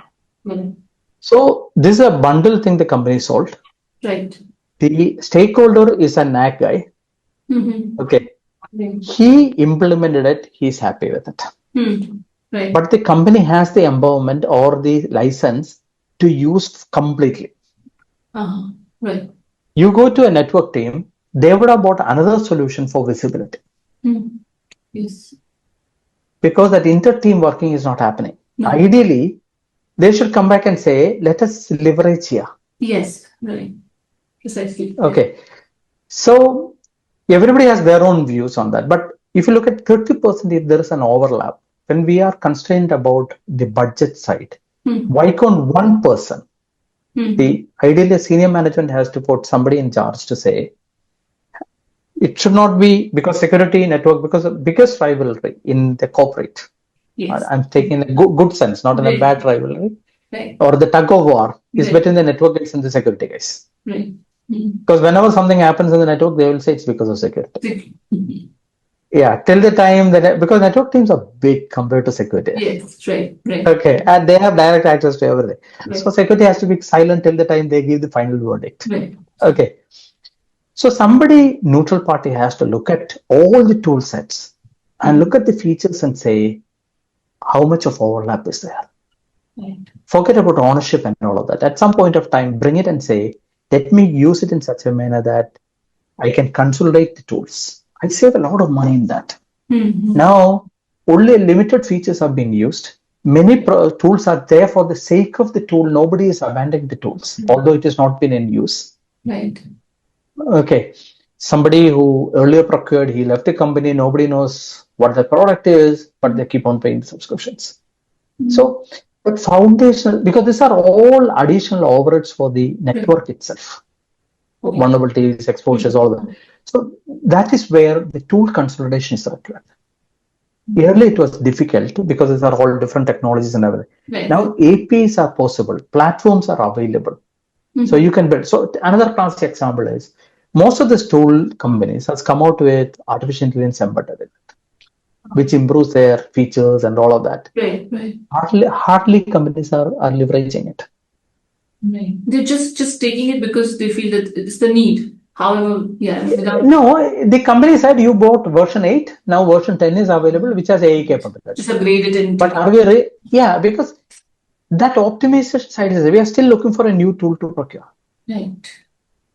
So this is a bundle thing the company sold. Right. The stakeholder is a NAC guy. Okay. He implemented it. He's happy with it. Right. But the company has the empowerment or the license to use completely. Right. You go to a network team, they would have bought another solution for visibility. Yes. Because that inter-team working is not happening. Ideally, they should come back and say, let us leverage here. Yes, right. Precisely. Okay. So everybody has their own views on that. But if you look at 30%, if there is an overlap, when we are constrained about the budget side, why can't one person, the ideally senior management has to put somebody in charge to say, it should not be because security network, because of biggest rivalry in the corporate. Yes. I'm taking a good sense, not in a bad rivalry. Right. Or the tug of war is between the network guys and the security guys. Right. Because whenever something happens in the network, they will say it's because of security. Yeah, till the time that, because network teams are big compared to security. Yes, right. Okay, and they have direct access to everything. So security has to be silent till the time they give the final verdict. Okay. So somebody, neutral party, has to look at all the tool sets and look at the features and say, how much of overlap is there? Forget about ownership and all of that. At some point of time, bring it and say, let me use it in such a manner that I can consolidate the tools. I save a lot of money in that. Now, only limited features are being used. Many tools are there for the sake of the tool. Nobody is abandoning the tools, although it has not been in use. Right. Okay. Somebody who earlier procured, he left the company. Nobody knows what the product is, but they keep on paying the subscriptions. So, but foundational, because these are all additional overheads for the network itself. Vulnerabilities, exposures, all that. So that is where the tool consolidation is required. Earlier it was difficult because these are all different technologies and everything. Now APIs are possible, platforms are available. So you can build. So another classic example is most of these tool companies has come out with artificial intelligence embedded in it, which improves their features and all of that. Right. Hardly companies are leveraging it. Right. They're just taking it because they feel that it's the need. However, no, the company said you bought version 8, now version 10 is available, which has AI capability. Just upgrade it and but are we because that optimization side is we are still looking for a new tool to procure. Right.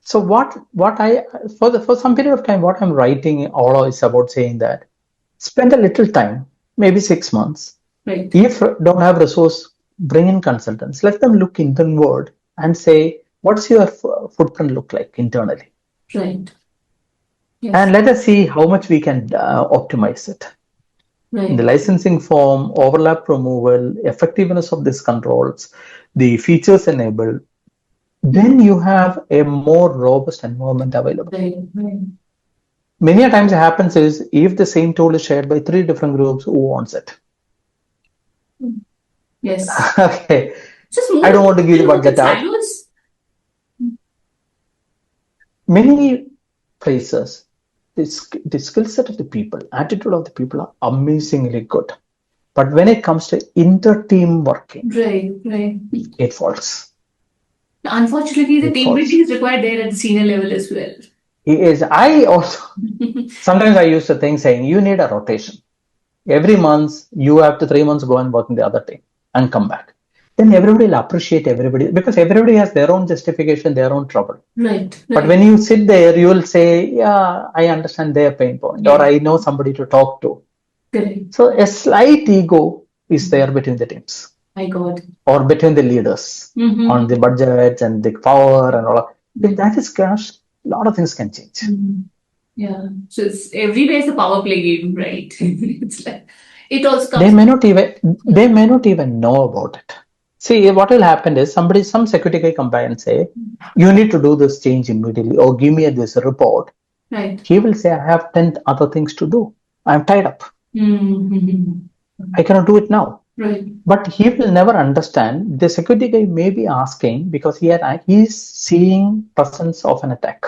So what I for some period of time, what I'm writing all is about saying that spend a little time, maybe 6 months. Right. If don't have resource, bring in consultants. Let them look inward and say, what's your footprint look like internally? Right. And let us see how much we can optimize it. In the Right. licensing form, overlap removal, effectiveness of these controls, the features enabled, then you have a more robust environment available. Right. Right. Many a times it happens is if the same tool is shared by 3 different groups, who wants it? Yes. Okay, Just I more don't want to give the people work in budget out. silos. Many places, the skill set of the people, attitude of the people are amazingly good. But when it comes to inter-team working, Right. Right. it falls. Unfortunately, the It team building falls. is required there at the senior level as well. I also sometimes I use the thing saying you need a rotation. Every month you have to 3 months go and work in the other team and come back. Then everybody will appreciate everybody because everybody has their own justification, their own trouble. Right. But Right. when you sit there, you will say, yeah, I understand their pain point, or Yes. I know somebody to talk to. Correct. So a slight ego is there between the teams My God. or between the leaders on the budgets and the power and all. If that is crushed, a lot of things can change. Yeah. So it's everywhere is a power play game, right? It's like it also They comes. may not even know about it. See, what will happen is some security guy come by and say, you need to do this change immediately or give me this report. Right. He will say, I have 10 other things to do. I'm tied up. I cannot do it now. Right. But he will never understand. The security guy may be asking because he's seeing presence of an attack.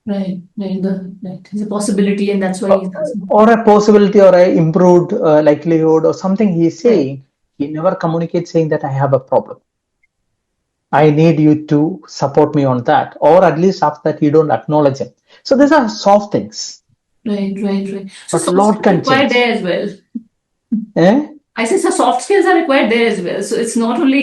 Right. Right. There's a possibility, and that's why he's asking. Or a possibility or a improved likelihood or something he's Right. saying. He never communicates saying that I have a problem. I need you to support me on that. Or at least after that, you don't acknowledge him. So these are soft things. Right. So But soft lot skills are can required change. there as well. Eh? I say so soft skills are required there as well. So it's not only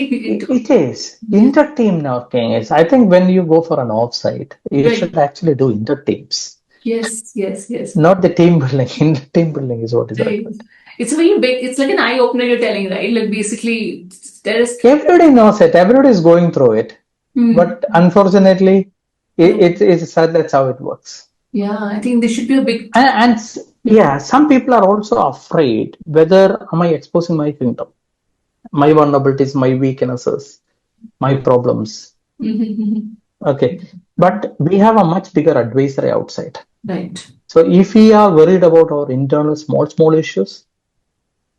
It is. Inter-team working is, I think when you go for an offsite, you Right. should actually do inter-teams. Yes. Not the team building. Inter-team building is what is Right. required. It's a very big, it's like an eye opener you're telling, right? Like basically there is Everybody knows it. Everybody is going through it. But unfortunately, it's sad that's how it works. Yeah, I think there should be a big And yeah, some people are also afraid whether am I exposing my kingdom, my vulnerabilities, my weaknesses, my problems. Okay. But we have a much bigger advisory outside. Right. So if we are worried about our internal small issues,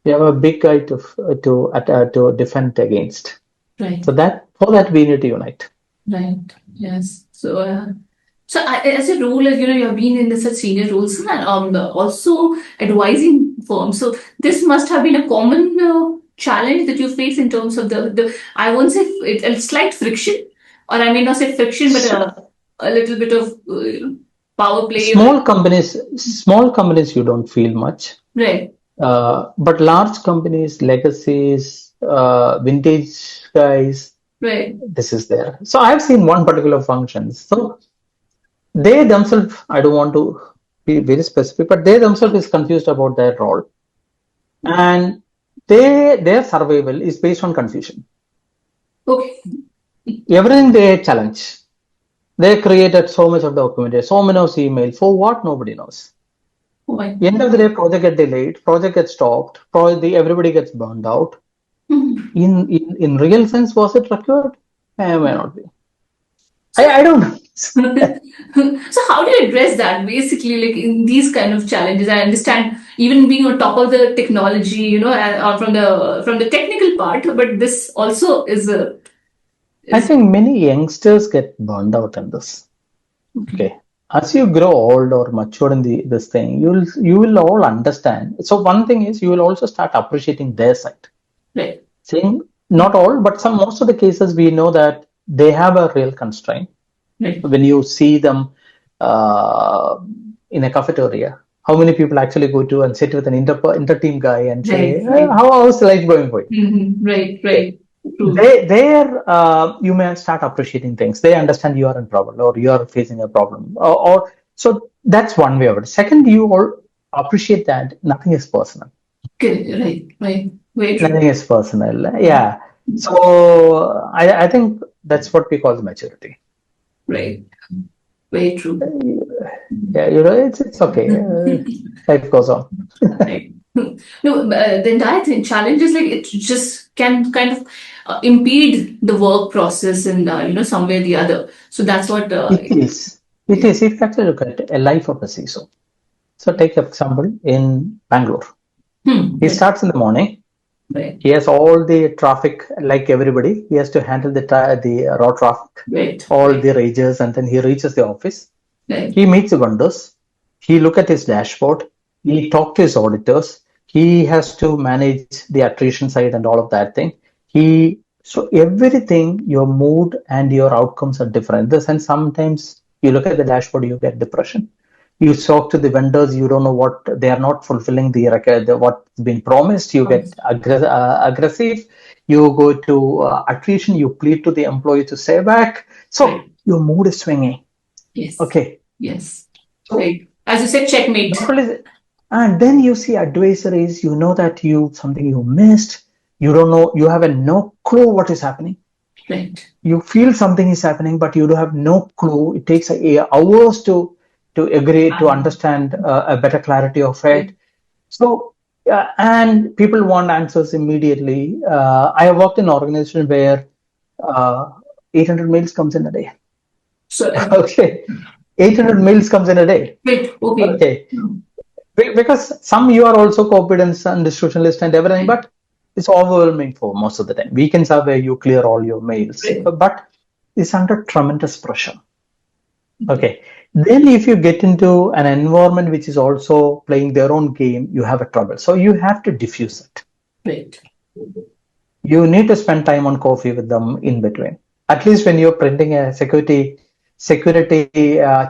we have a big guy to defend against. Right. So for that we need to unite. Right. Yes. So as a role, as you know, you have been in such senior roles and also advising firms. So this must have been a common challenge that you face in terms of the I won't say a slight friction, or I may not say friction, but a little bit of power play. Small companies, you don't feel much. Right. But large companies, legacies, vintage guys, Right. this is there. So I've seen one particular function. So they themselves, I don't want to be very specific, but they themselves is confused about their role. And their survival is based on confusion. Okay. Everything they challenge. They created so much of documentation, so many of emails. For what? Nobody knows. End of the day, project gets delayed, project gets stopped, everybody gets burned out. In real sense, was it required? May not be. I don't know. So how do you address that? Basically, like in these kind of challenges, I understand even being on top of the technology, you know, or from the technical part, but this also is a. I think many youngsters get burned out in this. Okay. As you grow old or mature in this thing, you will all understand. So one thing is you will also start appreciating their side. Right. Saying not all, but most of the cases we know that they have a real constraint. Right. When you see them in a cafeteria, how many people actually go to and sit with an inter-team guy and say, Right. how's life going for you? Right. There, you may start appreciating things. They understand you are in trouble or you are facing a problem. So that's one way of it. Second, you all appreciate that nothing is personal. Okay. Right. Very true. Nothing is personal. Yeah. So I think that's what we call the maturity. Right. Very true. Yeah, it's okay. Life goes on. Right. No, the entire thing, challenge is like it just can kind of impede the work process in some way or the other. So that's what. It is. It is. If you actually look at a life of a CISO. So take example in Bangalore. He Right. starts in the morning. Right. He has all the traffic like everybody. He has to handle the raw traffic, Right. all Right. the rages, and then he reaches the office. Right. He meets the vendors. He look at his dashboard. He talk to his auditors. He has to manage the attrition side and all of that thing. So everything, your mood and your outcomes are different. This and sometimes you look at the dashboard, you get depression. You talk to the vendors, you don't know what they are not fulfilling what's been promised. You get aggressive. You go to attrition. You plead to the employee to stay back. So Right. your mood is swinging. Yes. Okay. Yes. So Right. As you said, checkmate. not only and then you see advisories, you know that something you missed, you don't know, you have no clue what is happening. Right. You feel something is happening, but you don't have no clue. It takes hours to agree to understand a better clarity of it. So and people want answers immediately. I have worked in an organization where uh, 800 mails comes in a day. So Okay, 800 mails comes in a day. wait. Okay. Okay. Because some you are also confidence and distribution list and everything, but it's overwhelming for most of the time. Weekends are where you clear all your mails, Right. but it's under tremendous pressure. Okay. Then if you get into an environment which is also playing their own game, you have a trouble. So you have to diffuse it. Right. You need to spend time on coffee with them in between. At least when you're printing a security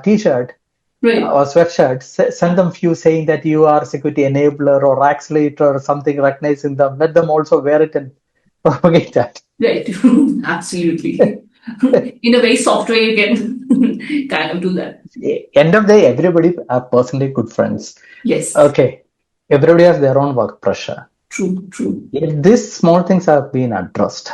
t-shirt, Right. or sweatshirt, send them few saying that you are security enabler or accelerator or something, recognizing them. Let them also wear it and propagate that. Right. Absolutely. In a very soft way, you can kind of do that. End of the day, everybody are personally good friends. Yes. Okay. Everybody has their own work pressure. True. True. If these small things have been addressed,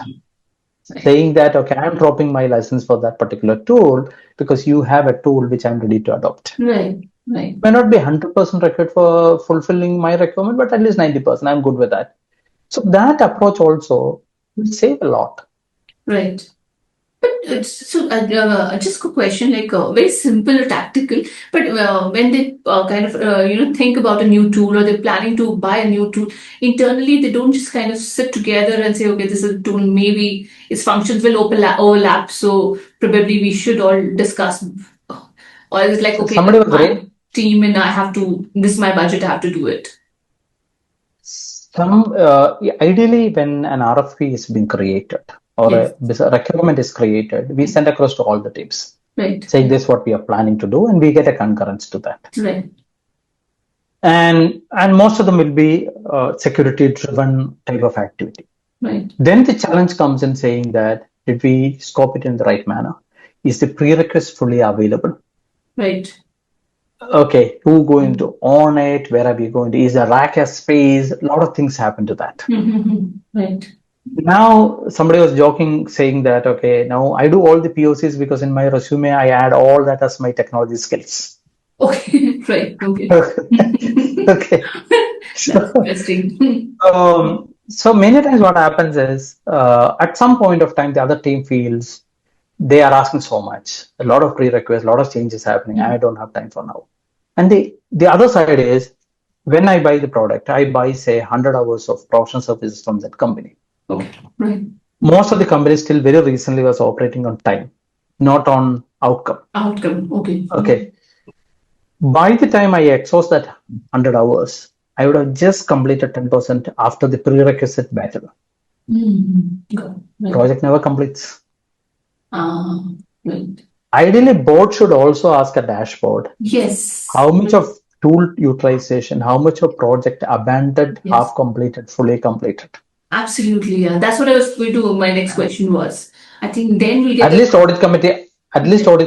saying that, okay, I'm dropping my license for that particular tool because you have a tool which I'm ready to adopt. Right. Right. May not be 100% required for fulfilling my requirement, but at least 90%. I'm good with that. So that approach also will save a lot. Right. But just a question, like very simple or tactical. But when they kind of think about a new tool or they're planning to buy a new tool, internally they don't just kind of sit together and say, okay, this is a tool. Maybe its functions will overlap. So probably we should all discuss. Or is it like, okay, Somebody was my team and I have to. This is my budget. I have to do it. Ideally, when an RFP is being created or Yes. a requirement is created, we send across to all the teams. Right. Saying this is what we are planning to do, and we get a concurrence to that. Right. And most of them will be security driven type of activity. Right. Then the challenge comes in saying that did we scope it in the right manner? Is the prerequisite fully available? Right. Okay, who going to own it? Where are we going to? Is the rack a space? A lot of things happen to that. Right. Now, somebody was joking saying that, okay, now I do all the POCs because in my resume, I add all that as my technology skills. Okay, right. Okay. Okay. That's interesting. So many times what happens is at some point of time, the other team feels they are asking so much, a lot of prerequisites, a lot of changes happening. I don't have time for now. And the other side is when I buy the product, I buy, say, 100 hours of professional services from that company. Okay, right. Most of the companies still very recently was operating on time, not on outcome. Outcome, okay. Okay. By the time I exhaust that 100 hours, I would have just completed 10% after the prerequisite battle. Right. Project never completes. Right. Ideally, board should also ask a dashboard. Yes. How much of tool utilization, how much of project abandoned, half completed, fully completed. Absolutely, yeah. That's what I was going to. My next question was. I think then we'll get at least audit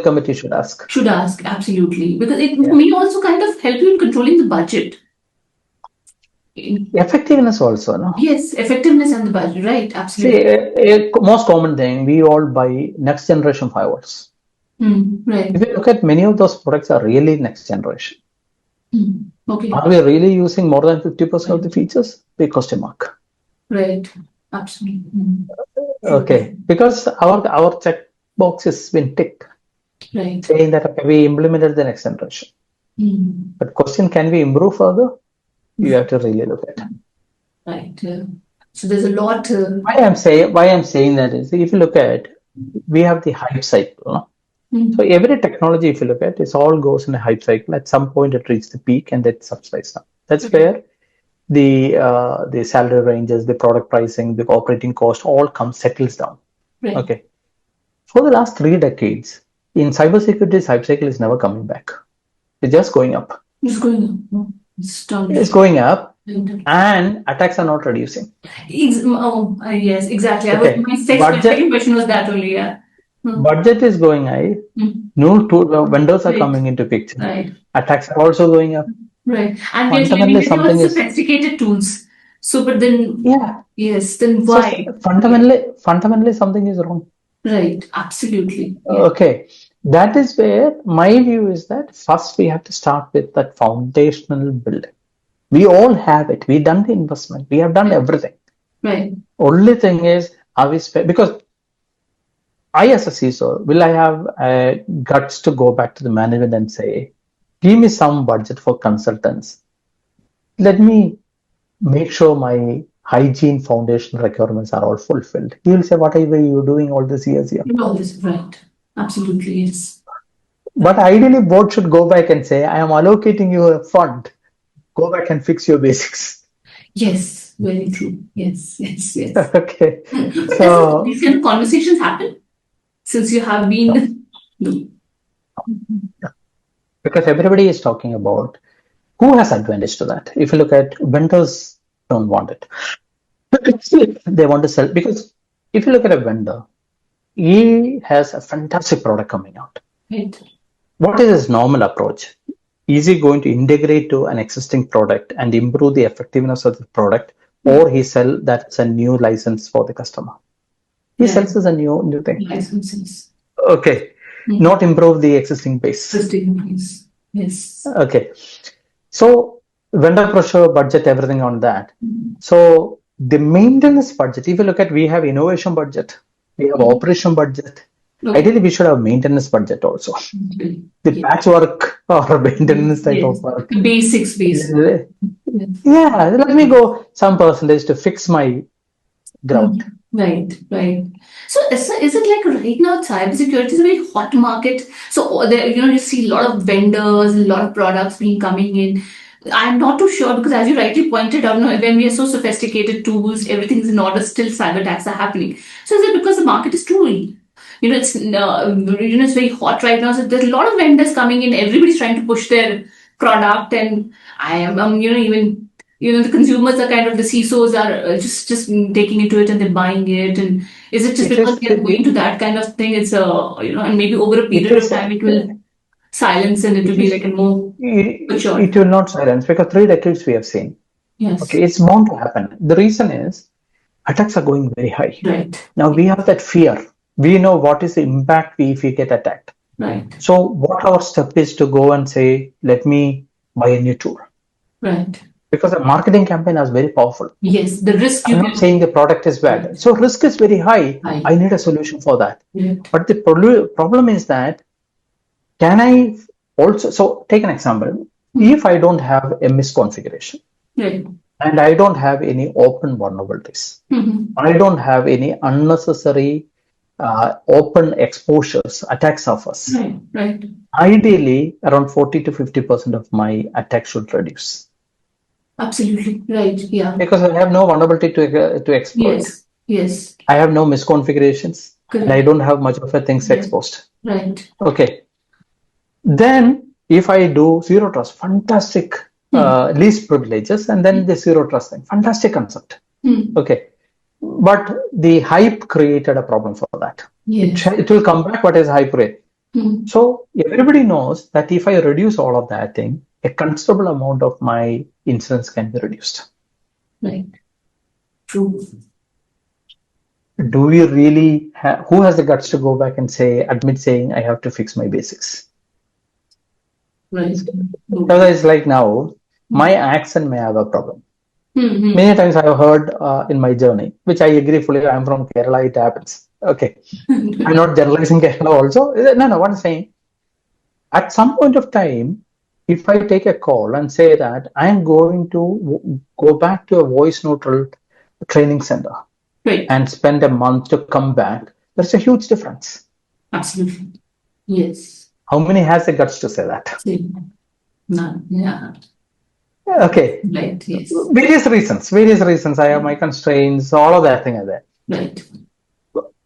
committee should ask. Should ask, absolutely, because it may also kind of help you in controlling the budget. Effectiveness also, no? Yes, effectiveness and the budget, right? Absolutely. See, a most common thing, we all buy next generation firewalls. Right. If you look at many of those products are really next generation. Okay. Are we really using more than 50% of the features? Big question mark. Right. Absolutely. Okay, because our checkbox has been ticked, Right. saying that okay, we implemented the next generation. But question, can we improve further? You have to really look at. Right. So there's a lot. Why I'm saying that is, if you look at, we have the hype cycle. No? So every technology, if you look at, it all goes in a hype cycle. At some point, it reaches the peak and it subsides down. That's where the salary ranges, the product pricing, the operating cost all settles down. Right. Okay. For the last 3 decades, in cybersecurity, hype cycle is never coming back. It's just going up. It's going up. No? It's down. It's going up, and attacks are not reducing. Yes, exactly. Okay. My second question was that only. Yeah. Budget is going high. New vendors are coming into picture. Right. Attacks are also going up. Right. And we're living with all sophisticated tools. So, but then, yes, then why? So fundamentally, something is wrong. Right. Absolutely. Yeah. Okay. That is where my view is that first we have to start with that foundational building. We all have it. We've done the investment. We have done everything. Right. Only thing is, are we because I, as a CISO, will I have guts to go back to the management and say, give me some budget for consultants. Let me make sure my hygiene foundation requirements are all fulfilled. He will say, what are you doing all these years here? All this, right. Absolutely, yes. But ideally, board should go back and say, I am allocating you a fund. Go back and fix your basics. Yes, very true. Yes. Okay. So these kind of conversations happen since you have been. No. Because everybody is talking about who has advantage to that. If you look at vendors, don't want it. They want to sell, because if you look at a vendor, he has a fantastic product coming out. Right. What is his normal approach? Is he going to integrate to an existing product and improve the effectiveness of the product, or he sell that as a new license for the customer? He sells as a new thing. Licenses. Okay. Not improve the existing base. Yes. Okay. So vendor pressure, budget, everything on that. So the maintenance budget, if you look at, we have innovation budget, we have operation budget. Ideally, we should have maintenance budget also. The patchwork or maintenance type of work. The basics. Yeah, let me go some percentage to fix my ground. Right. So is it like right now cybersecurity is a very hot market? So there, you see a lot of vendors, a lot of products coming in. I'm not too sure, because as you rightly pointed out, when we are so sophisticated tools, everything's in order, still cyber attacks are happening. So is it because the market is too, it's it's very hot right now. So there's a lot of vendors coming in. Everybody's trying to push their product, and I am even the consumers are kind of, the CISOs are just taking into it and they're buying it. And is it just because they're going to that kind of thing? It's and maybe over a period of time it will silence and it will be like a more mature. It will not silence, because 3 decades we have seen. Yes. Okay, it's bound to happen. The reason is attacks are going very high. Right. Now we have that fear. We know what is the impact if we get attacked. Right. So what our step is to go and say, let me buy a new tool. Right. Because a marketing campaign is very powerful. Yes, the risk. I'm not saying the product is bad. Right. So risk is very high. I need a solution for that. Right. But the problem is that, can I also, so take an example. If I don't have a misconfiguration, right, and I don't have any open vulnerabilities, I don't have any unnecessary open exposures, attack surface. Right. Ideally, around 40 to 50% of my attack should reduce. Absolutely. Right. Yeah. Because I have no vulnerability to exploit. Yes. I have no misconfigurations. Correct. And I don't have much of a things exposed. Right. Okay. Then if I do zero trust, fantastic least privileges, and then the zero trust thing, fantastic concept. Okay. But the hype created a problem for that. Yes. It will come back, what is hype rate? So everybody knows that if I reduce all of that thing, a considerable amount of my incidents can be reduced. Right. True. do we really who has the guts to go back and admit saying, I have to fix my basics? Right. So it's like now, my accent may have a problem. Many times I've heard in my journey, which I agree fully, I'm from Kerala, it happens. Okay. I'm not generalizing Kerala also. No, what I'm saying, at some point of time, if I take a call and say that I'm going to go back to a voice neutral training center Right. and spend a month to come back, there's a huge difference. Absolutely. Yes. How many has the guts to say that? None. Yeah. Okay. Right. Yes. Various reasons. I have my constraints, all of that thing are there. Right.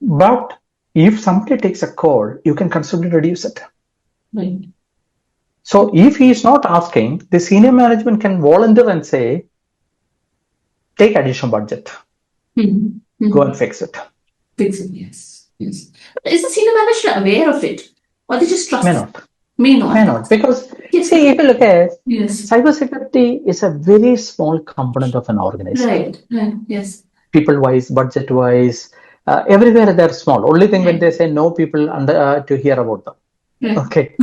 But if somebody takes a call, you can considerably reduce it. Right. So if he is not asking, the senior management can volunteer and say, take additional budget. Go and fix it. Fix it, yes. Yes. But is the senior manager aware of it? Or they just trust May it? not. May not. Because, Yes. see, if you look at Yes. cybersecurity is a very small component of an organization. Right. Yes. People-wise, budget-wise, everywhere they're small. Only thing when they say no, people to hear about them. Right. Okay.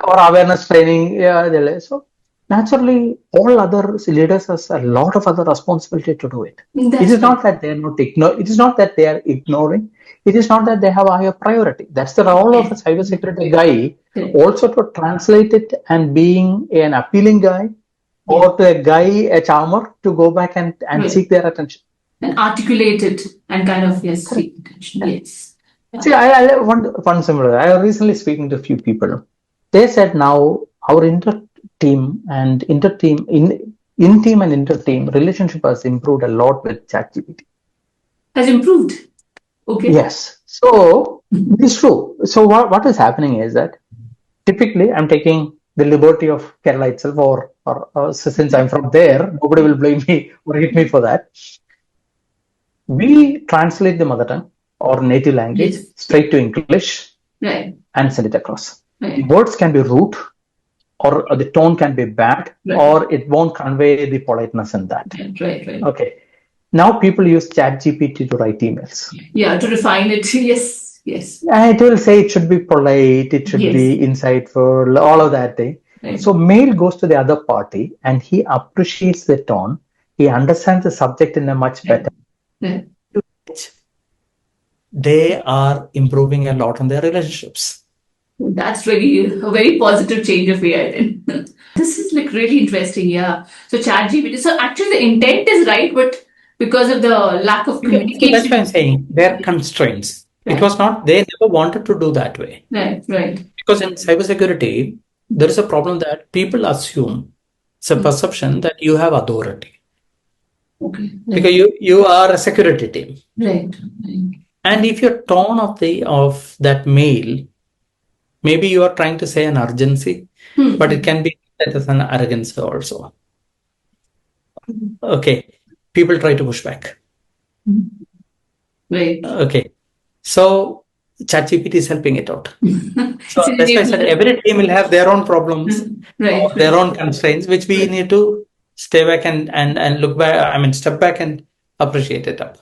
Or awareness training. Yeah. So naturally, all other leaders has a lot of other responsibility to do it. That's It is not that they are not It is not that they are ignoring. It is not that they have a higher priority. That's the role of a cybersecurity guy, also to translate it and being an appealing guy, or to a guy, a charmer, to go back and seek their attention. And articulate it and kind of, yes, seek attention. Yes. See, I one similar. I was recently speaking to a few people. They said now our in-team and inter-team relationship has improved a lot with ChatGPT. Has improved. Okay. Yes. So it's true. So what is happening is that typically I'm taking the liberty of Kerala itself, or since I'm from there, nobody will blame me or hit me for that. We translate the mother tongue or native language straight to English, and send it across. Words can be rude, or the tone can be bad, or it won't convey the politeness in that. Right. Okay. Now people use ChatGPT to write emails. Yeah, to refine it. Yes. And it will say it should be polite, it should be insightful, all of that thing. Right. So mail goes to the other party and he appreciates the tone. He understands the subject in a much better way. They are improving a lot on their relationships. That's really a very positive change of AI then. This is like really interesting, yeah. So ChatGPT, so actually the intent is right, but because of the lack of communication. That's why I'm saying there are constraints. Right. It was not, they never wanted to do that way. Right. Because in cybersecurity, there is a problem that people assume, it's a perception that you have authority. Okay. Because you are a security team. Right. And if your tone of that mail, maybe you are trying to say an urgency, but it can be that as an arrogance also. Okay. People try to push back. Right. Okay. So ChatGPT is helping it out. So that's why I said every team will have their own problems, their own constraints, which we need to stay back and look back, step back and appreciate it up.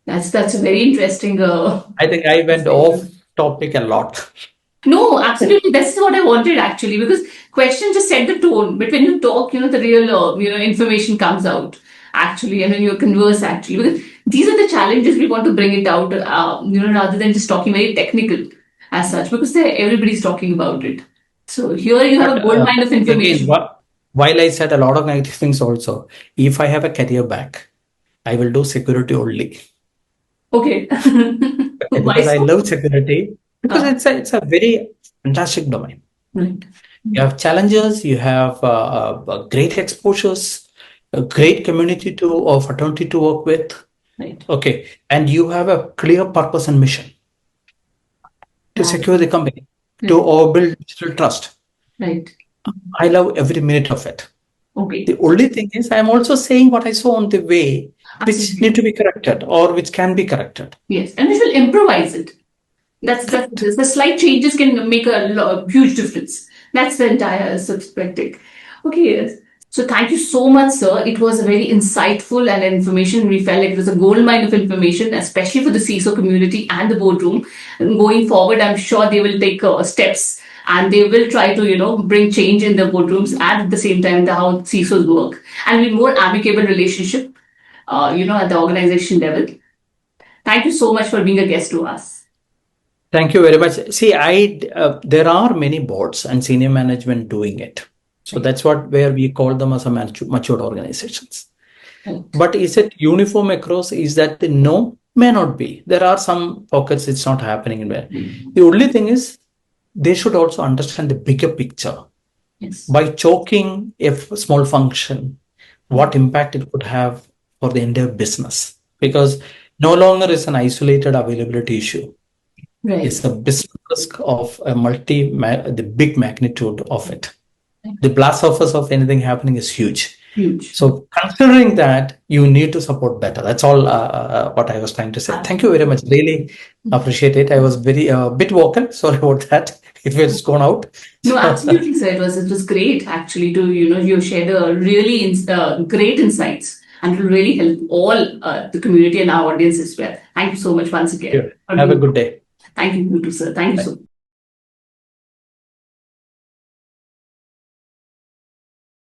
That's a very interesting. I think I went off topic a lot. No, absolutely. That's what I wanted actually, because questions just set the tone. But when you talk, the real, information comes out actually, and when you converse actually, because these are the challenges we want to bring it out, rather than just talking very technical as such, because everybody's talking about it. So here you have a gold mine of information. Again, while I said a lot of negative things also, if I have a career back, I will do security only. Okay. Because I love security. Because it's a very fantastic domain. Right. You have challenges, you have great exposures, a great community or fraternity to work with. Right. Okay. And you have a clear purpose and mission to secure the company, to build digital trust. Right. I love every minute of it. Okay. The only thing is I'm also saying what I saw on the way, which need to be corrected or which can be corrected. Yes. And we will improvise it. That's the slight changes can make a huge difference. That's the entire perspective. Okay. So thank you so much, sir. It was a very insightful and information. We felt like it was a gold mine of information, especially for the CISO community and the boardroom. And going forward, I'm sure they will take steps and they will try to, bring change in the boardrooms and at the same time how CISOs work and with more amicable relationship, at the organization level. Thank you so much for being a guest to us. Thank you very much. See, there are many boards and senior management doing it. So that's where we call them as a matured organizations. Right. But is it uniform across? Is that no? May not be. There are some pockets it's not happening in there. The only thing is they should also understand the bigger picture. Yes. By choking a small function, what impact it could have for the entire business. Because no longer is an isolated availability issue. Right. It's the business risk of the big magnitude of it. The blast surface of anything happening is huge. Huge. So considering that, you need to support better. That's all what I was trying to say. Thank you very much. Really appreciate it. I was very bit vocal. Sorry about that. It was gone out. No, absolutely, sir. It was great actually to you shared really great insights and it will really help all the community and our audience as well. Thank you so much once again. Have a good day. Thank you, sir. Thank you so much.